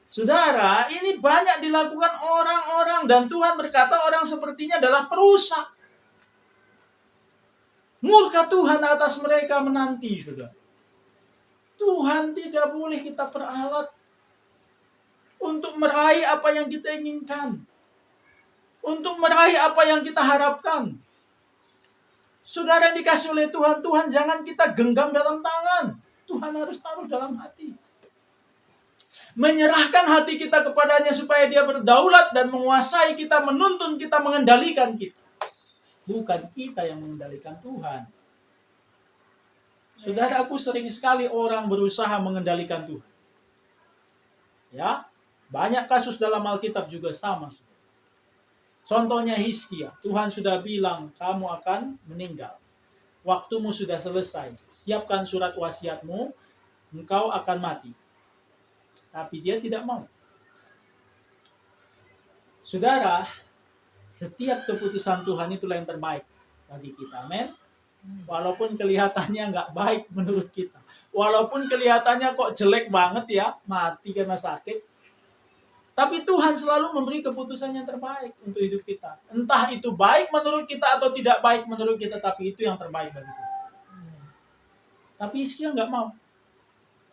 Saudara, ini banyak dilakukan orang-orang dan Tuhan berkata orang sepertinya adalah perusak. Murka Tuhan atas mereka menanti, saudara. Tuhan tidak boleh kita peralat untuk meraih apa yang kita inginkan. Untuk meraih apa yang kita harapkan. Saudara yang dikasih oleh Tuhan, Tuhan jangan kita genggam dalam tangan. Tuhan harus taruh dalam hati. Menyerahkan hati kita kepadanya supaya dia berdaulat dan menguasai kita, menuntun kita, mengendalikan kita. Bukan kita yang mengendalikan Tuhan. Saudara, aku sering sekali orang berusaha mengendalikan Tuhan. Ya, banyak kasus dalam Alkitab juga sama. Contohnya Hizkia, Tuhan sudah bilang kamu akan meninggal. Waktumu sudah selesai. Siapkan surat wasiatmu, engkau akan mati. Tapi dia tidak mau. Saudara, setiap keputusan Tuhan itulah yang terbaik bagi kita. Amin. Walaupun kelihatannya nggak baik menurut kita. Walaupun kelihatannya kok jelek banget ya, mati karena sakit. Tapi Tuhan selalu memberi keputusan yang terbaik untuk hidup kita. Entah itu baik menurut kita atau tidak baik menurut kita, tapi itu yang terbaik bagi kita. Tapi Hizkia nggak mau.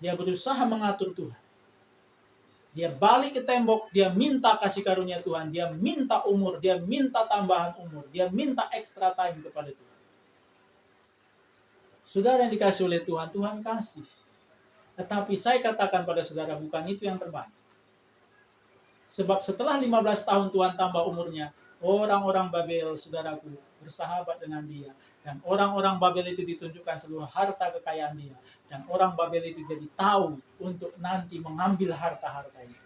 Dia berusaha mengatur Tuhan. Dia balik ke tembok, dia minta kasih karunia Tuhan, dia minta umur, dia minta tambahan umur, dia minta extra time kepada Tuhan. Saudara yang dikasih oleh Tuhan, Tuhan kasih. Tetapi saya katakan pada saudara, bukan itu yang terbaik. Sebab setelah 15 tahun Tuhan tambah umurnya, orang-orang Babel, saudaraku, bersahabat dengan dia. Dan orang-orang Babel itu ditunjukkan seluruh harta kekayaan dia. Dan orang Babel itu jadi tahu untuk nanti mengambil harta-harta itu.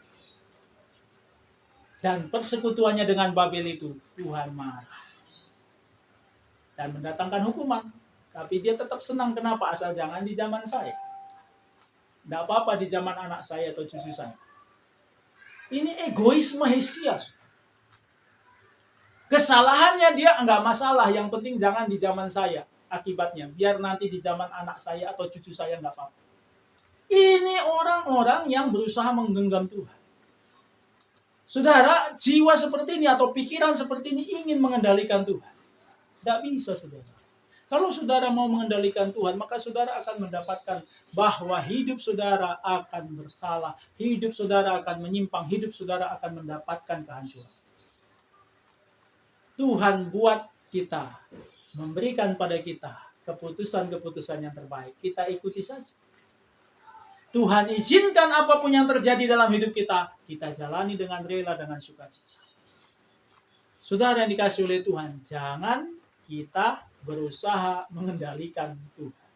Dan persekutuannya dengan Babel itu, Tuhan marah. Dan mendatangkan hukuman. Tapi dia tetap senang, kenapa? Asal jangan di zaman saya. Tidak apa-apa di zaman anak saya atau cucu saya. Ini egoisme Hizkia. Kesalahannya dia enggak masalah, yang penting jangan di zaman saya akibatnya. Biar nanti di zaman anak saya atau cucu saya enggak apa-apa. Ini orang-orang yang berusaha menggenggam Tuhan. Saudara, jiwa seperti ini atau pikiran seperti ini ingin mengendalikan Tuhan. Tidak bisa, saudara. Kalau saudara mau mengendalikan Tuhan, maka saudara akan mendapatkan bahwa hidup saudara akan bersalah, hidup saudara akan menyimpang, hidup saudara akan mendapatkan kehancuran. Tuhan buat kita, memberikan pada kita keputusan-keputusan yang terbaik. Kita ikuti saja. Tuhan izinkan apapun yang terjadi dalam hidup kita, kita jalani dengan rela, dengan sukacita. Saudara yang dikasih oleh Tuhan, jangan kita berusaha mengendalikan Tuhan.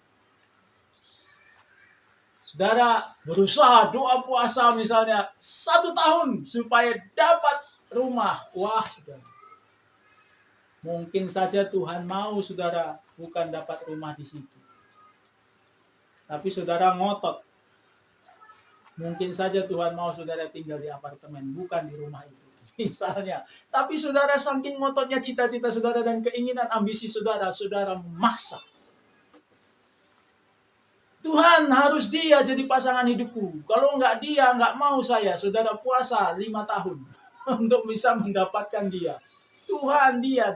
Saudara berusaha doa puasa misalnya 1 tahun supaya dapat rumah. Wah, saudara. Mungkin saja Tuhan mau saudara bukan dapat rumah di situ. Tapi saudara ngotot. Mungkin saja Tuhan mau saudara tinggal di apartemen, bukan di rumah itu. Misalnya. Tapi saudara saking ngototnya cita-cita saudara dan keinginan ambisi saudara, saudara memaksa. Tuhan harus dia jadi pasangan hidupku. Kalau enggak dia, enggak mau saya. Saudara puasa 5 tahun untuk bisa mendapatkan dia. Tuhan dia.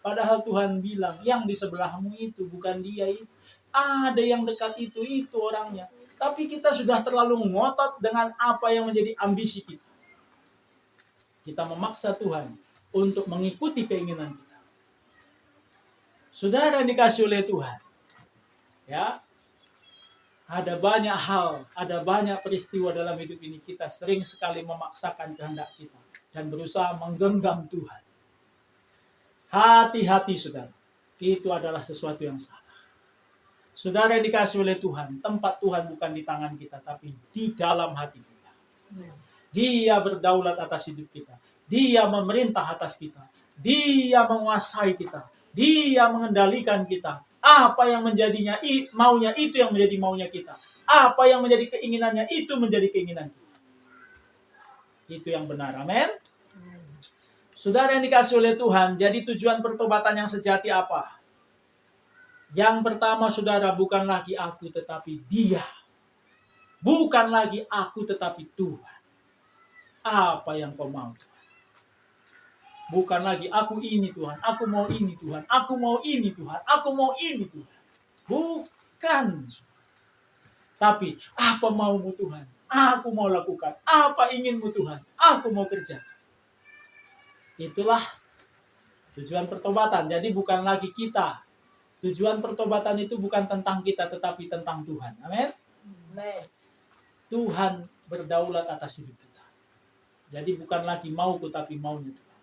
Padahal Tuhan bilang, yang di sebelahmu itu bukan dia itu. Ada yang dekat itu orangnya. Tapi kita sudah terlalu ngotot dengan apa yang menjadi ambisi kita. Kita memaksa Tuhan untuk mengikuti keinginan kita. Saudara yang dikasih oleh Tuhan. Ya. Ada banyak hal, ada banyak peristiwa dalam hidup ini. Kita sering sekali memaksakan kehendak kita. Dan berusaha menggenggam Tuhan. Hati-hati saudara. Itu adalah sesuatu yang salah. Saudara yang dikasih oleh Tuhan. Tempat Tuhan bukan di tangan kita. Tapi di dalam hati kita. Dia berdaulat atas hidup kita. Dia memerintah atas kita. Dia menguasai kita. Dia mengendalikan kita. Apa yang menjadinya maunya itu yang menjadi maunya kita. Apa yang menjadi keinginannya itu menjadi keinginan kita. Itu yang benar. Amin. Saudara yang dikasih oleh Tuhan, jadi tujuan pertobatan yang sejati apa? Yang pertama saudara, bukan lagi aku tetapi dia. Bukan lagi aku tetapi Tuhan. Apa yang kau mau? Bukan lagi aku ini Tuhan, aku mau ini Tuhan, aku mau ini Tuhan, aku mau ini Tuhan. Bukan. Tapi apa maumu Tuhan? Aku mau lakukan. Apa inginmu Tuhan? Aku mau kerja. Itulah tujuan pertobatan. Jadi bukan lagi kita. Tujuan pertobatan itu bukan tentang kita, tetapi tentang Tuhan. Amin. Amen. Tuhan berdaulat atas hidup kita. Jadi bukan lagi mauku, tapi maunya Tuhan.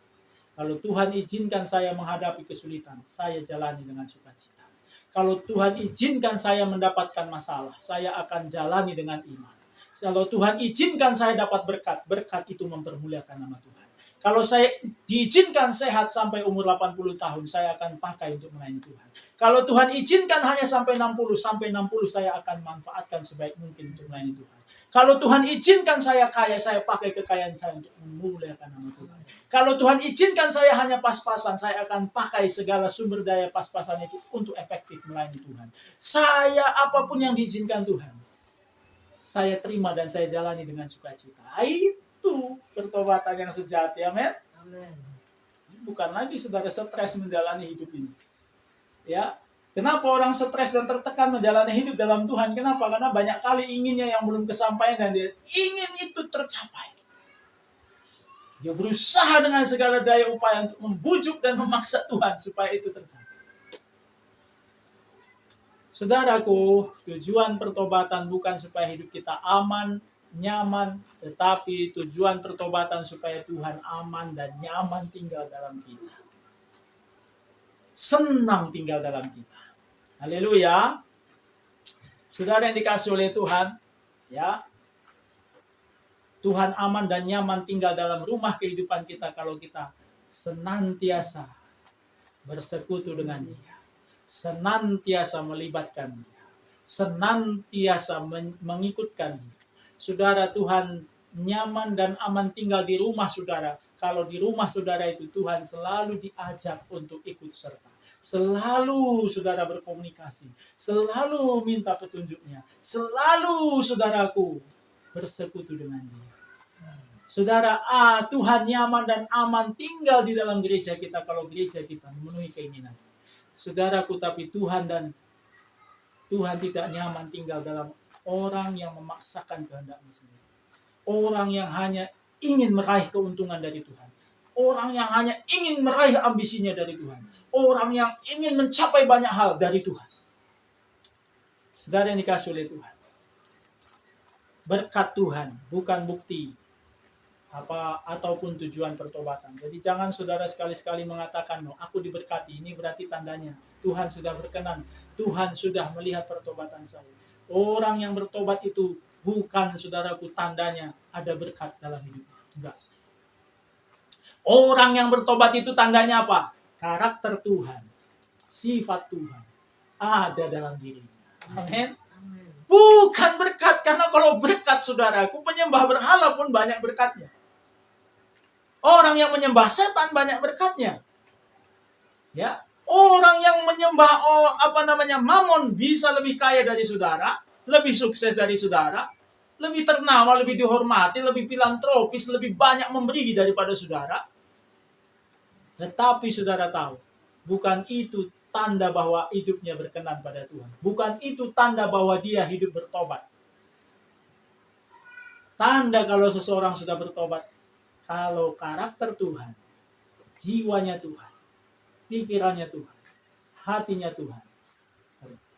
Kalau Tuhan izinkan saya menghadapi kesulitan, saya jalani dengan sukacita. Kalau Tuhan izinkan saya mendapatkan masalah, saya akan jalani dengan iman. Kalau Tuhan izinkan saya dapat berkat, berkat itu mempermuliakan nama Tuhan. Kalau saya diizinkan sehat sampai umur 80 tahun, saya akan pakai untuk melayani Tuhan. Kalau Tuhan izinkan hanya sampai 60 saya akan manfaatkan sebaik mungkin untuk melayani Tuhan. Kalau Tuhan izinkan saya kaya, saya pakai kekayaan saya untuk memuliakan nama Tuhan. Kalau Tuhan izinkan saya hanya pas-pasan, saya akan pakai segala sumber daya pas-pasan itu untuk efektif melayani Tuhan. Saya apapun yang diizinkan Tuhan, saya terima dan saya jalani dengan sukacita. Itu pertobatan yang sejati, amin. Amen. Bukan lagi saudara stres menjalani hidup ini. Ya, kenapa orang stres dan tertekan menjalani hidup dalam Tuhan? Kenapa? Karena banyak kali inginnya yang belum kesampaian dan dia ingin itu tercapai. Dia berusaha dengan segala daya upaya untuk membujuk dan memaksa Tuhan supaya itu tercapai. Saudaraku, tujuan pertobatan bukan supaya hidup kita aman, nyaman, tetapi tujuan pertobatan supaya Tuhan aman dan nyaman tinggal dalam kita. Senang tinggal dalam kita. Haleluya. Saudara yang dikasih oleh Tuhan, ya. Tuhan aman dan nyaman tinggal dalam rumah kehidupan kita kalau kita senantiasa bersekutu dengan Dia. Senantiasa melibatkan Dia. Senantiasa mengikutkan Dia. Saudara, Tuhan nyaman dan aman tinggal di rumah saudara. Kalau di rumah saudara itu Tuhan selalu diajak untuk ikut serta. Selalu saudara berkomunikasi. Selalu minta petunjuknya. Selalu saudaraku bersekutu dengan Dia. Saudara, Tuhan nyaman dan aman tinggal di dalam gereja kita kalau gereja kita memenuhi keinginan. Saudaraku, tapi Tuhan tidak nyaman tinggal dalam orang yang memaksakan kehendaknya sendiri. Orang yang hanya ingin meraih keuntungan dari Tuhan. Orang yang hanya ingin meraih ambisinya dari Tuhan. Orang yang ingin mencapai banyak hal dari Tuhan. Saudara yang dikasih oleh Tuhan. Berkat Tuhan bukan bukti ataupun tujuan pertobatan. Jadi jangan saudara sekali-sekali mengatakan, "No, aku diberkati." Ini berarti tandanya Tuhan sudah berkenan. Tuhan sudah melihat pertobatan saya. Orang yang bertobat itu bukan saudaraku tandanya ada berkat dalam hidupnya. Enggak. Orang yang bertobat itu tandanya apa? Karakter Tuhan, sifat Tuhan ada dalam dirinya. Amin. Bukan berkat, karena kalau berkat saudaraku, penyembah berhala pun banyak berkatnya. Orang yang menyembah setan banyak berkatnya. Ya, orang yang menyembah mamon bisa lebih kaya dari saudara, lebih sukses dari saudara, lebih ternama, lebih dihormati, lebih filantropis, lebih banyak memberi daripada saudara. Tetapi saudara tahu, bukan itu tanda bahwa hidupnya berkenan pada Tuhan. Bukan itu tanda bahwa dia hidup bertobat. Tanda kalau seseorang sudah bertobat, kalau karakter Tuhan, jiwanya Tuhan, pikirannya Tuhan, hatinya Tuhan,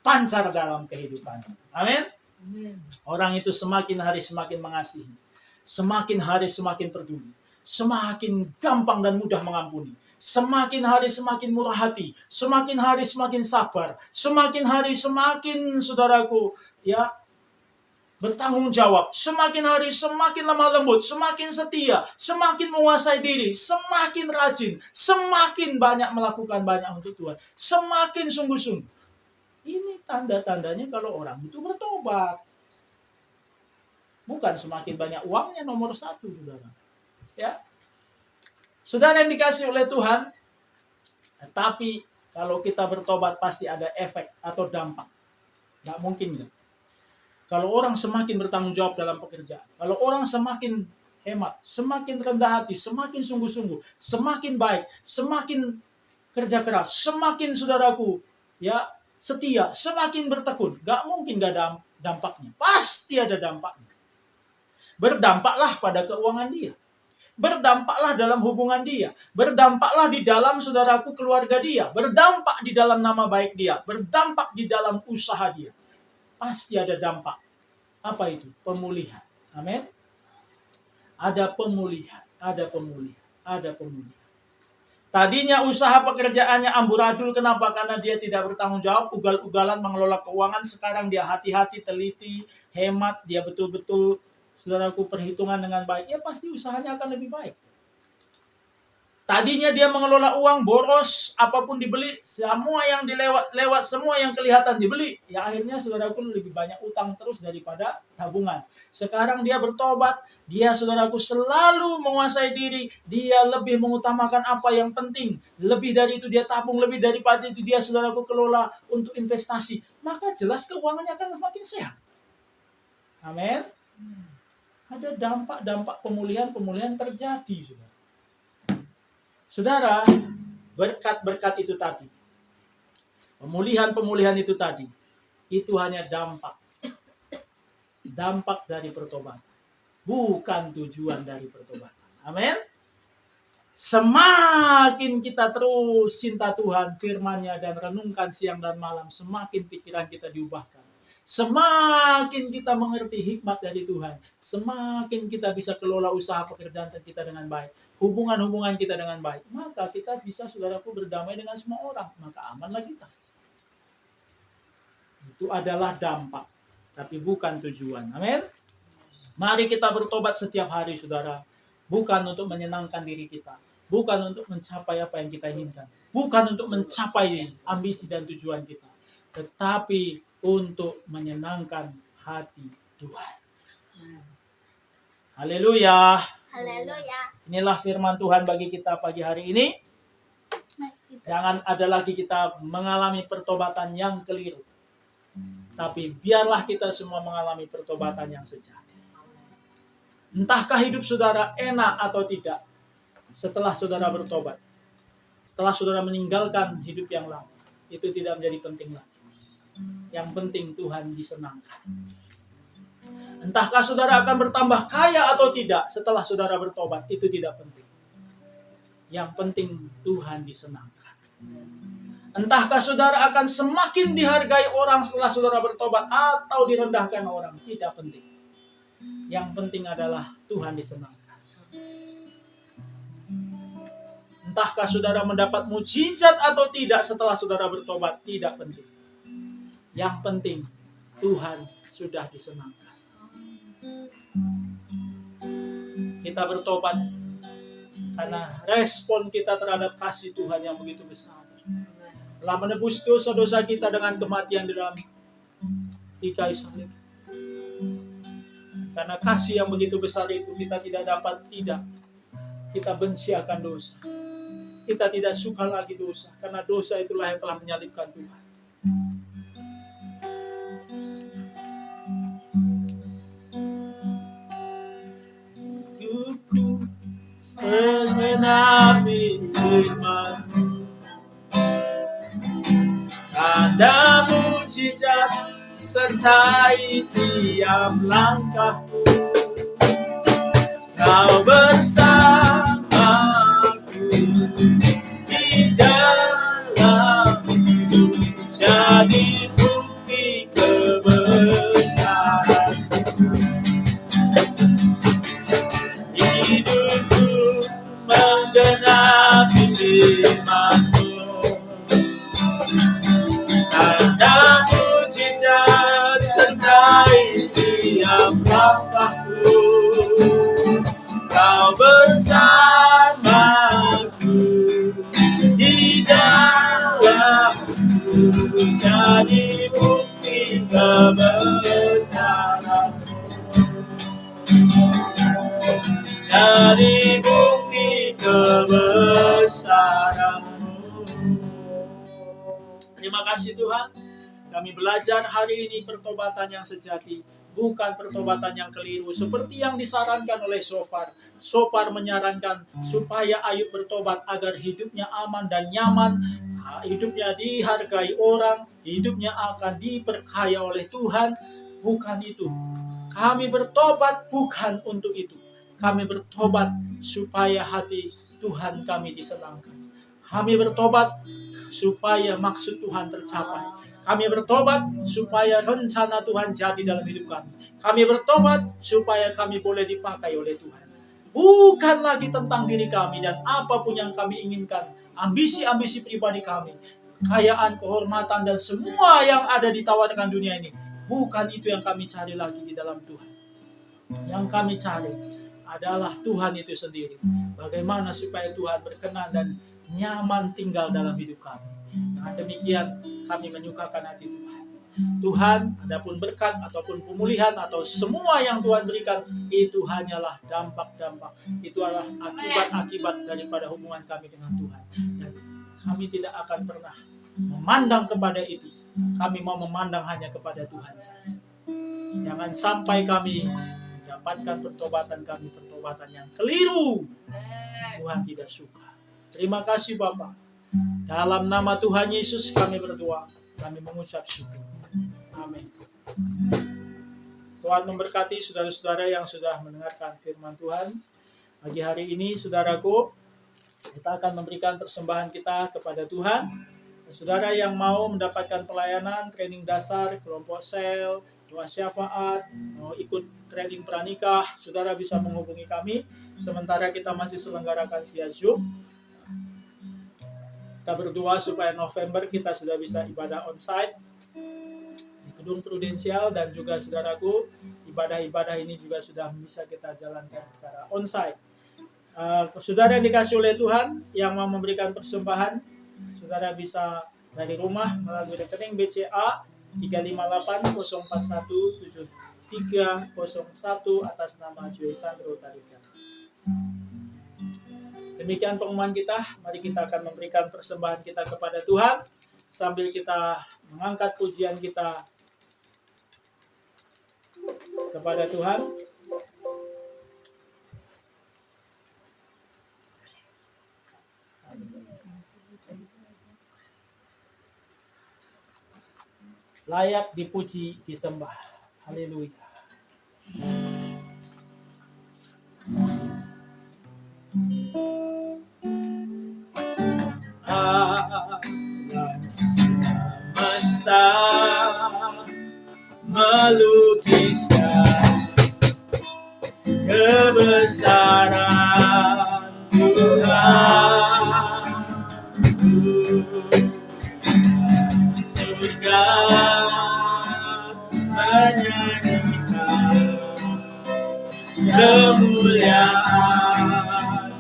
pancar dalam kehidupannya. Amin. Orang itu semakin hari semakin mengasihi, semakin hari semakin peduli, semakin gampang dan mudah mengampuni, semakin hari semakin murah hati, semakin hari semakin sabar, semakin hari semakin saudaraku bertanggung jawab, semakin hari semakin lemah lembut, semakin setia, semakin menguasai diri, semakin rajin, semakin banyak melakukan banyak untuk Tuhan, semakin sungguh-sungguh. Ini tanda-tandanya kalau orang itu bertobat. Bukan semakin banyak uangnya nomor 1, saudara. Ya, saudara yang dikasih oleh Tuhan. Tapi kalau kita bertobat pasti ada efek atau dampak. Nggak mungkin. Kalau orang semakin bertanggung jawab dalam pekerjaan, kalau orang semakin hemat, semakin rendah hati, semakin sungguh-sungguh, semakin baik, semakin kerja keras, semakin saudaraku ya setia, semakin bertekun. Gak mungkin gak ada dampaknya. Pasti ada dampaknya. Berdampaklah pada keuangan dia. Berdampaklah dalam hubungan dia. Berdampaklah di dalam saudaraku keluarga dia. Berdampak di dalam nama baik dia. Berdampak di dalam usaha dia. Pasti ada dampak. Apa itu? Pemulihan. Amin. Ada pemulihan. Ada pemulihan. Ada pemulihan. Tadinya usaha pekerjaannya amburadul. Kenapa? Karena dia tidak bertanggung jawab. Ugal-ugalan mengelola keuangan. Sekarang dia hati-hati, teliti, hemat. Dia betul-betul saudaraku perhitungan dengan baik, ya pasti usahanya akan lebih baik. Tadinya dia mengelola uang boros, apapun dibeli, semua yang lewat semua yang kelihatan dibeli, ya akhirnya saudaraku lebih banyak utang terus daripada tabungan. Sekarang dia bertobat, dia saudaraku selalu menguasai diri, dia lebih mengutamakan apa yang penting, lebih dari itu dia tabung, lebih daripada itu dia saudaraku kelola untuk investasi, maka jelas keuangannya akan semakin sehat. Amin. Ada dampak-dampak pemulihan terjadi, saudara. Saudara, berkat-berkat itu tadi, pemulihan itu tadi, itu hanya dampak dari pertobatan, bukan tujuan dari pertobatan. Amin. Semakin kita terus cinta Tuhan, firman-Nya dan renungkan siang dan malam, semakin pikiran kita diubahkan. Semakin kita mengerti hikmat dari Tuhan, semakin kita bisa kelola usaha pekerjaan kita dengan baik, hubungan-hubungan kita dengan baik, maka kita bisa saudaraku berdamai dengan semua orang, maka amanlah kita. Itu adalah dampak, tapi bukan tujuan. Amin. Mari kita bertobat setiap hari, saudara. Bukan untuk menyenangkan diri kita, bukan untuk mencapai apa yang kita inginkan, bukan untuk mencapai ambisi dan tujuan kita, tetapi untuk menyenangkan hati Tuhan. Haleluya. Haleluya. Inilah firman Tuhan bagi kita pagi hari ini. Jangan ada lagi kita mengalami pertobatan yang keliru. Tapi biarlah kita semua mengalami pertobatan yang sejati. Entahkah hidup saudara enak atau tidak setelah saudara bertobat. Setelah saudara meninggalkan hidup yang lama. Itu tidak menjadi penting lagi. Yang penting Tuhan disenangkan. Entahkah saudara akan bertambah kaya atau tidak setelah saudara bertobat, itu tidak penting. Yang penting Tuhan disenangkan. Entahkah saudara akan semakin dihargai orang setelah saudara bertobat atau direndahkan orang, tidak penting. Yang penting adalah Tuhan disenangkan. Entahkah saudara mendapat mujizat atau tidak setelah saudara bertobat, tidak penting. Yang penting Tuhan sudah disenangkan. Kita bertobat karena respon kita terhadap kasih Tuhan yang begitu besar. Telah menebus dosa-dosa kita dengan kematian di dalam di kayu salib. Karena kasih yang begitu besar itu kita tidak dapat kita benci akan dosa. Kita tidak suka lagi dosa, karena dosa itulah yang telah menyalibkan Tuhan. Mengenali firman-Mu, tanda mujizat sertai tiap langkahku. Kau bersamaku di dalam hidup, jadi bukti kebesaran-Mu. Hidupku menggenapi firman-Mu, tanda mujizat sertai tiap langkahku. Kau bersamaku di dalamku, jadi bukti kebesaran-Mu. Jadi bukti kebesaran-Mu. Terima kasih Tuhan. Kami belajar hari ini pertobatan yang sejati bukan pertobatan yang keliru. Seperti yang disarankan oleh Shofar. Shofar menyarankan supaya Ayub bertobat agar hidupnya aman dan nyaman, hidupnya dihargai orang, hidupnya akan diberkaya oleh Tuhan. Bukan itu. Kami bertobat bukan untuk itu. Kami bertobat supaya hati Tuhan kami disenangkan. Kami bertobat supaya maksud Tuhan tercapai. Kami bertobat supaya rencana Tuhan jadi dalam hidup kami. Kami bertobat supaya kami boleh dipakai oleh Tuhan. Bukan lagi tentang diri kami dan apapun yang kami inginkan. Ambisi-ambisi pribadi kami. Kekayaan, kehormatan, dan semua yang ada ditawarkan dunia ini. Bukan itu yang kami cari lagi di dalam Tuhan. Yang kami cari adalah Tuhan itu sendiri. Bagaimana supaya Tuhan berkenan dan nyaman tinggal dalam hidup kami. Dengan demikian kami menyukakan hati Tuhan. Tuhan, adapun berkat ataupun pemulihan atau semua yang Tuhan berikan, itu hanyalah dampak-dampak. Itu adalah akibat-akibat daripada hubungan kami dengan Tuhan. Dan kami tidak akan pernah memandang kepada itu. Kami mau memandang hanya kepada Tuhan saja. Jangan sampai kami mendapatkan pertobatan kami, pertobatan yang keliru. Tuhan tidak suka. Terima kasih Bapak. Dalam nama Tuhan Yesus kami berdoa. Kami mengucap syukur. Amin. Tuhan memberkati saudara-saudara yang sudah mendengarkan firman Tuhan. Pagi hari ini, saudaraku, kita akan memberikan persembahan kita kepada Tuhan. Saudara yang mau mendapatkan pelayanan, training dasar, kelompok sel, doa syafaat, mau ikut training pranikah, saudara bisa menghubungi kami. Sementara kita masih selenggarakan via Zoom. Kita berdoa supaya November kita sudah bisa ibadah onsite di Gedung Prudensial, dan juga saudaraku, ibadah-ibadah ini juga sudah bisa kita jalankan secara onsite. Saudara yang dikasih oleh Tuhan yang mau memberikan persembahan, saudara bisa dari rumah melalui rekening BCA 35804173301 atas nama Joy Sandro Tarikan. Demikian pengumuman kita. Mari kita akan memberikan persembahan kita kepada Tuhan sambil kita mengangkat pujian kita kepada Tuhan. Layak dipuji, disembah. Haleluya. Alam semesta melukiskan kebesaran Tuhan. Surga menyanyikan kemuliaan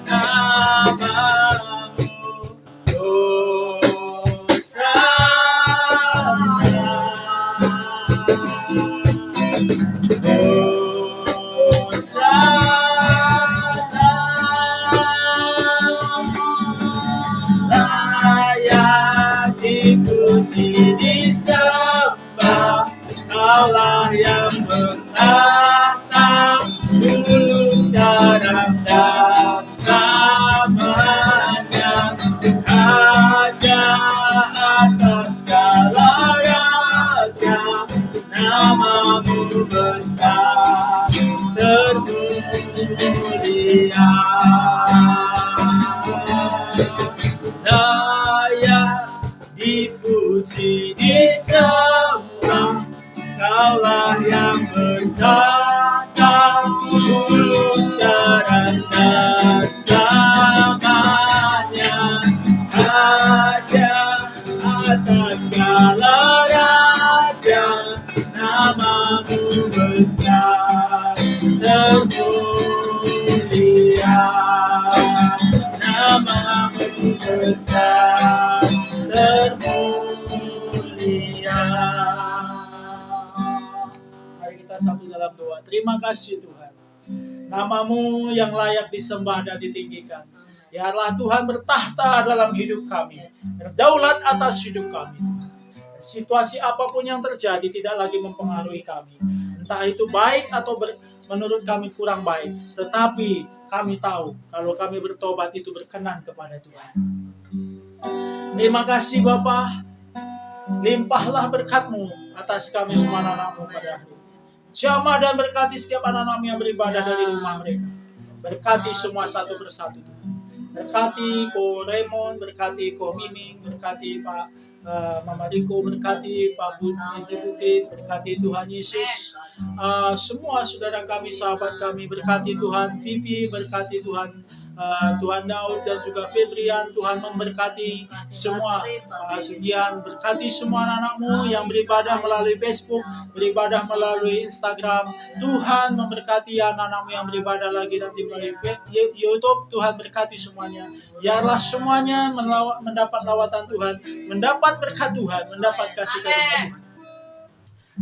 nama-Mu, Hosana, Hosana. Layak dipuji, disembah, Allah yang bertahta, dulu, sekarang, dan selamanya. Raja atas segala raja, nama-Mu besar termulia. Layak dipuji, disembah, Kaulah yang bertahta, dulu, sekarang, dan selamanya. Raja atas segala raja, nama-Mu besar termulia. Nama-Mu besar termulia. Mari kita satu dalam doa. Terima kasih Tuhan. Nama-Mu yang layak disembah dan ditinggikan. Biarlah Tuhan bertahta dalam hidup kami, berdaulat atas hidup kami. Situasi apapun yang terjadi tidak lagi mempengaruhi kami. Entah itu baik atau menurut kami kurang baik. Tetapi kami tahu kalau kami bertobat itu berkenan kepada Tuhan. Terima kasih Bapa. Limpahlah berkat-Mu atas kami semua anak-Mu pada hari ini. Jamah dan berkati setiap anak-anak-Mu yang beribadah dari rumah mereka. Berkati semua satu persatu. Berkati Ko Raymond, berkati Ko Miming, berkati Pak Mama Riko, berkati Pak Bukit, berkati Tuhan Yesus. Semua saudara kami, sahabat kami, berkati Tuhan Vivi, berkati Tuhan Tuhan Daud dan juga Febrian. Tuhan memberkati semua Sugian, berkati semua anak-anak-Mu yang beribadah melalui Facebook, beribadah melalui Instagram. Tuhan memberkati anak-anak-Mu yang beribadah lagi nanti melalui YouTube. Tuhan berkati semuanya. Biarlah semuanya mendapat lawatan Tuhan, mendapat berkat Tuhan, mendapat kasih karunia Tuhan.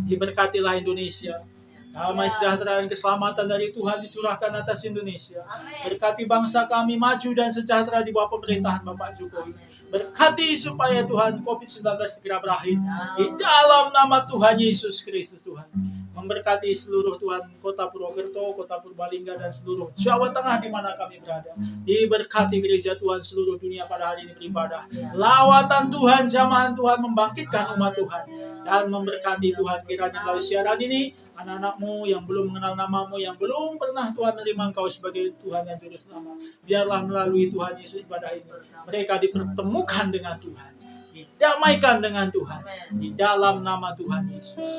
Diberkatilah Indonesia. Damai sejahtera dan keselamatan dari Tuhan dicurahkan atas Indonesia. Berkati bangsa kami maju dan sejahtera di bawah pemerintahan Bapak Jokowi. Berkati supaya Tuhan COVID-19 segera berakhir. Di dalam nama Tuhan Yesus Kristus Tuhan. Memberkati seluruh Tuhan kota Purwokerto, kota Purbalingga, dan seluruh Jawa Tengah di mana kami berada. Diberkati gereja Tuhan seluruh dunia pada hari ini beribadah. Lawatan Tuhan, jamahan Tuhan membangkitkan umat Tuhan. Dan memberkati Tuhan kiranya melalui siaran ini, anak-anak-Mu yang belum mengenal nama-Mu, yang belum pernah Tuhan menerima Engkau sebagai Tuhan dan Juru Selamat. Biarlah melalui Tuhan Yesus ibadah ini, mereka dipertemukan dengan Tuhan. Didamaikan dengan Tuhan. Di dalam nama Tuhan Yesus.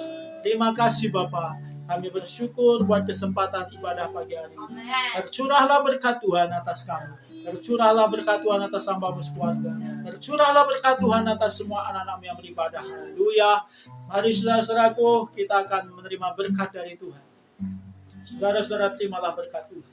Terima kasih Bapa. Kami bersyukur buat kesempatan ibadah pagi hari ini. Tercurahlah berkat Tuhan atas kami. Tercurahlah berkat Tuhan atas hamba-Mu sekeluarga. Tercurahlah berkat Tuhan atas semua anak-anak-Mu yang beribadah. Haleluya. Mari saudara-saudaraku, kita akan menerima berkat dari Tuhan. Saudara-saudara, terimalah berkat Tuhan.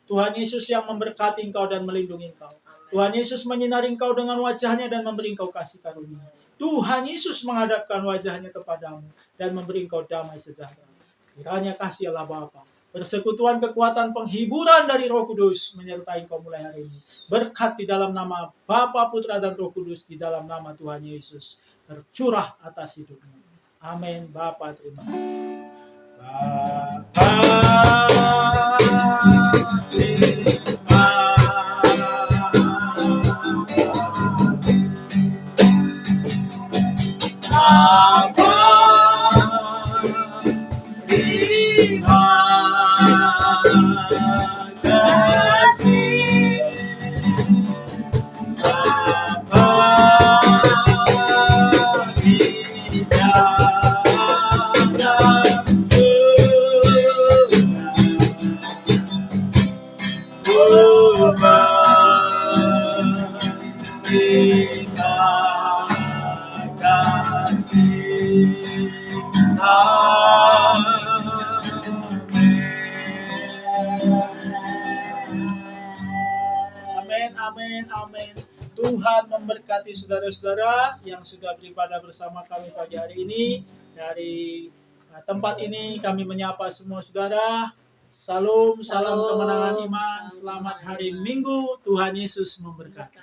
Tuhan Yesus yang memberkati engkau dan melindungi engkau. Tuhan Yesus menyinari engkau dengan wajahnya dan memberi engkau kasih karunia. Tuhan Yesus menghadapkan wajahnya kepadamu dan memberi engkau damai sejahtera. Kiranya kasih Allah Bapa, persekutuan kekuatan penghiburan dari Roh Kudus menyertai engkau mulai hari ini. Berkat di dalam nama Bapa, Putra, dan Roh Kudus, di dalam nama Tuhan Yesus tercurah atas hidupmu. Amin. Bapa, terima kasih. Amin. Tuhan memberkati saudara-saudara yang sudah beribadah bersama kami pagi hari ini. Dari tempat ini kami menyapa semua saudara. Salam kemenangan iman. Selamat hari Minggu. Tuhan Yesus memberkati.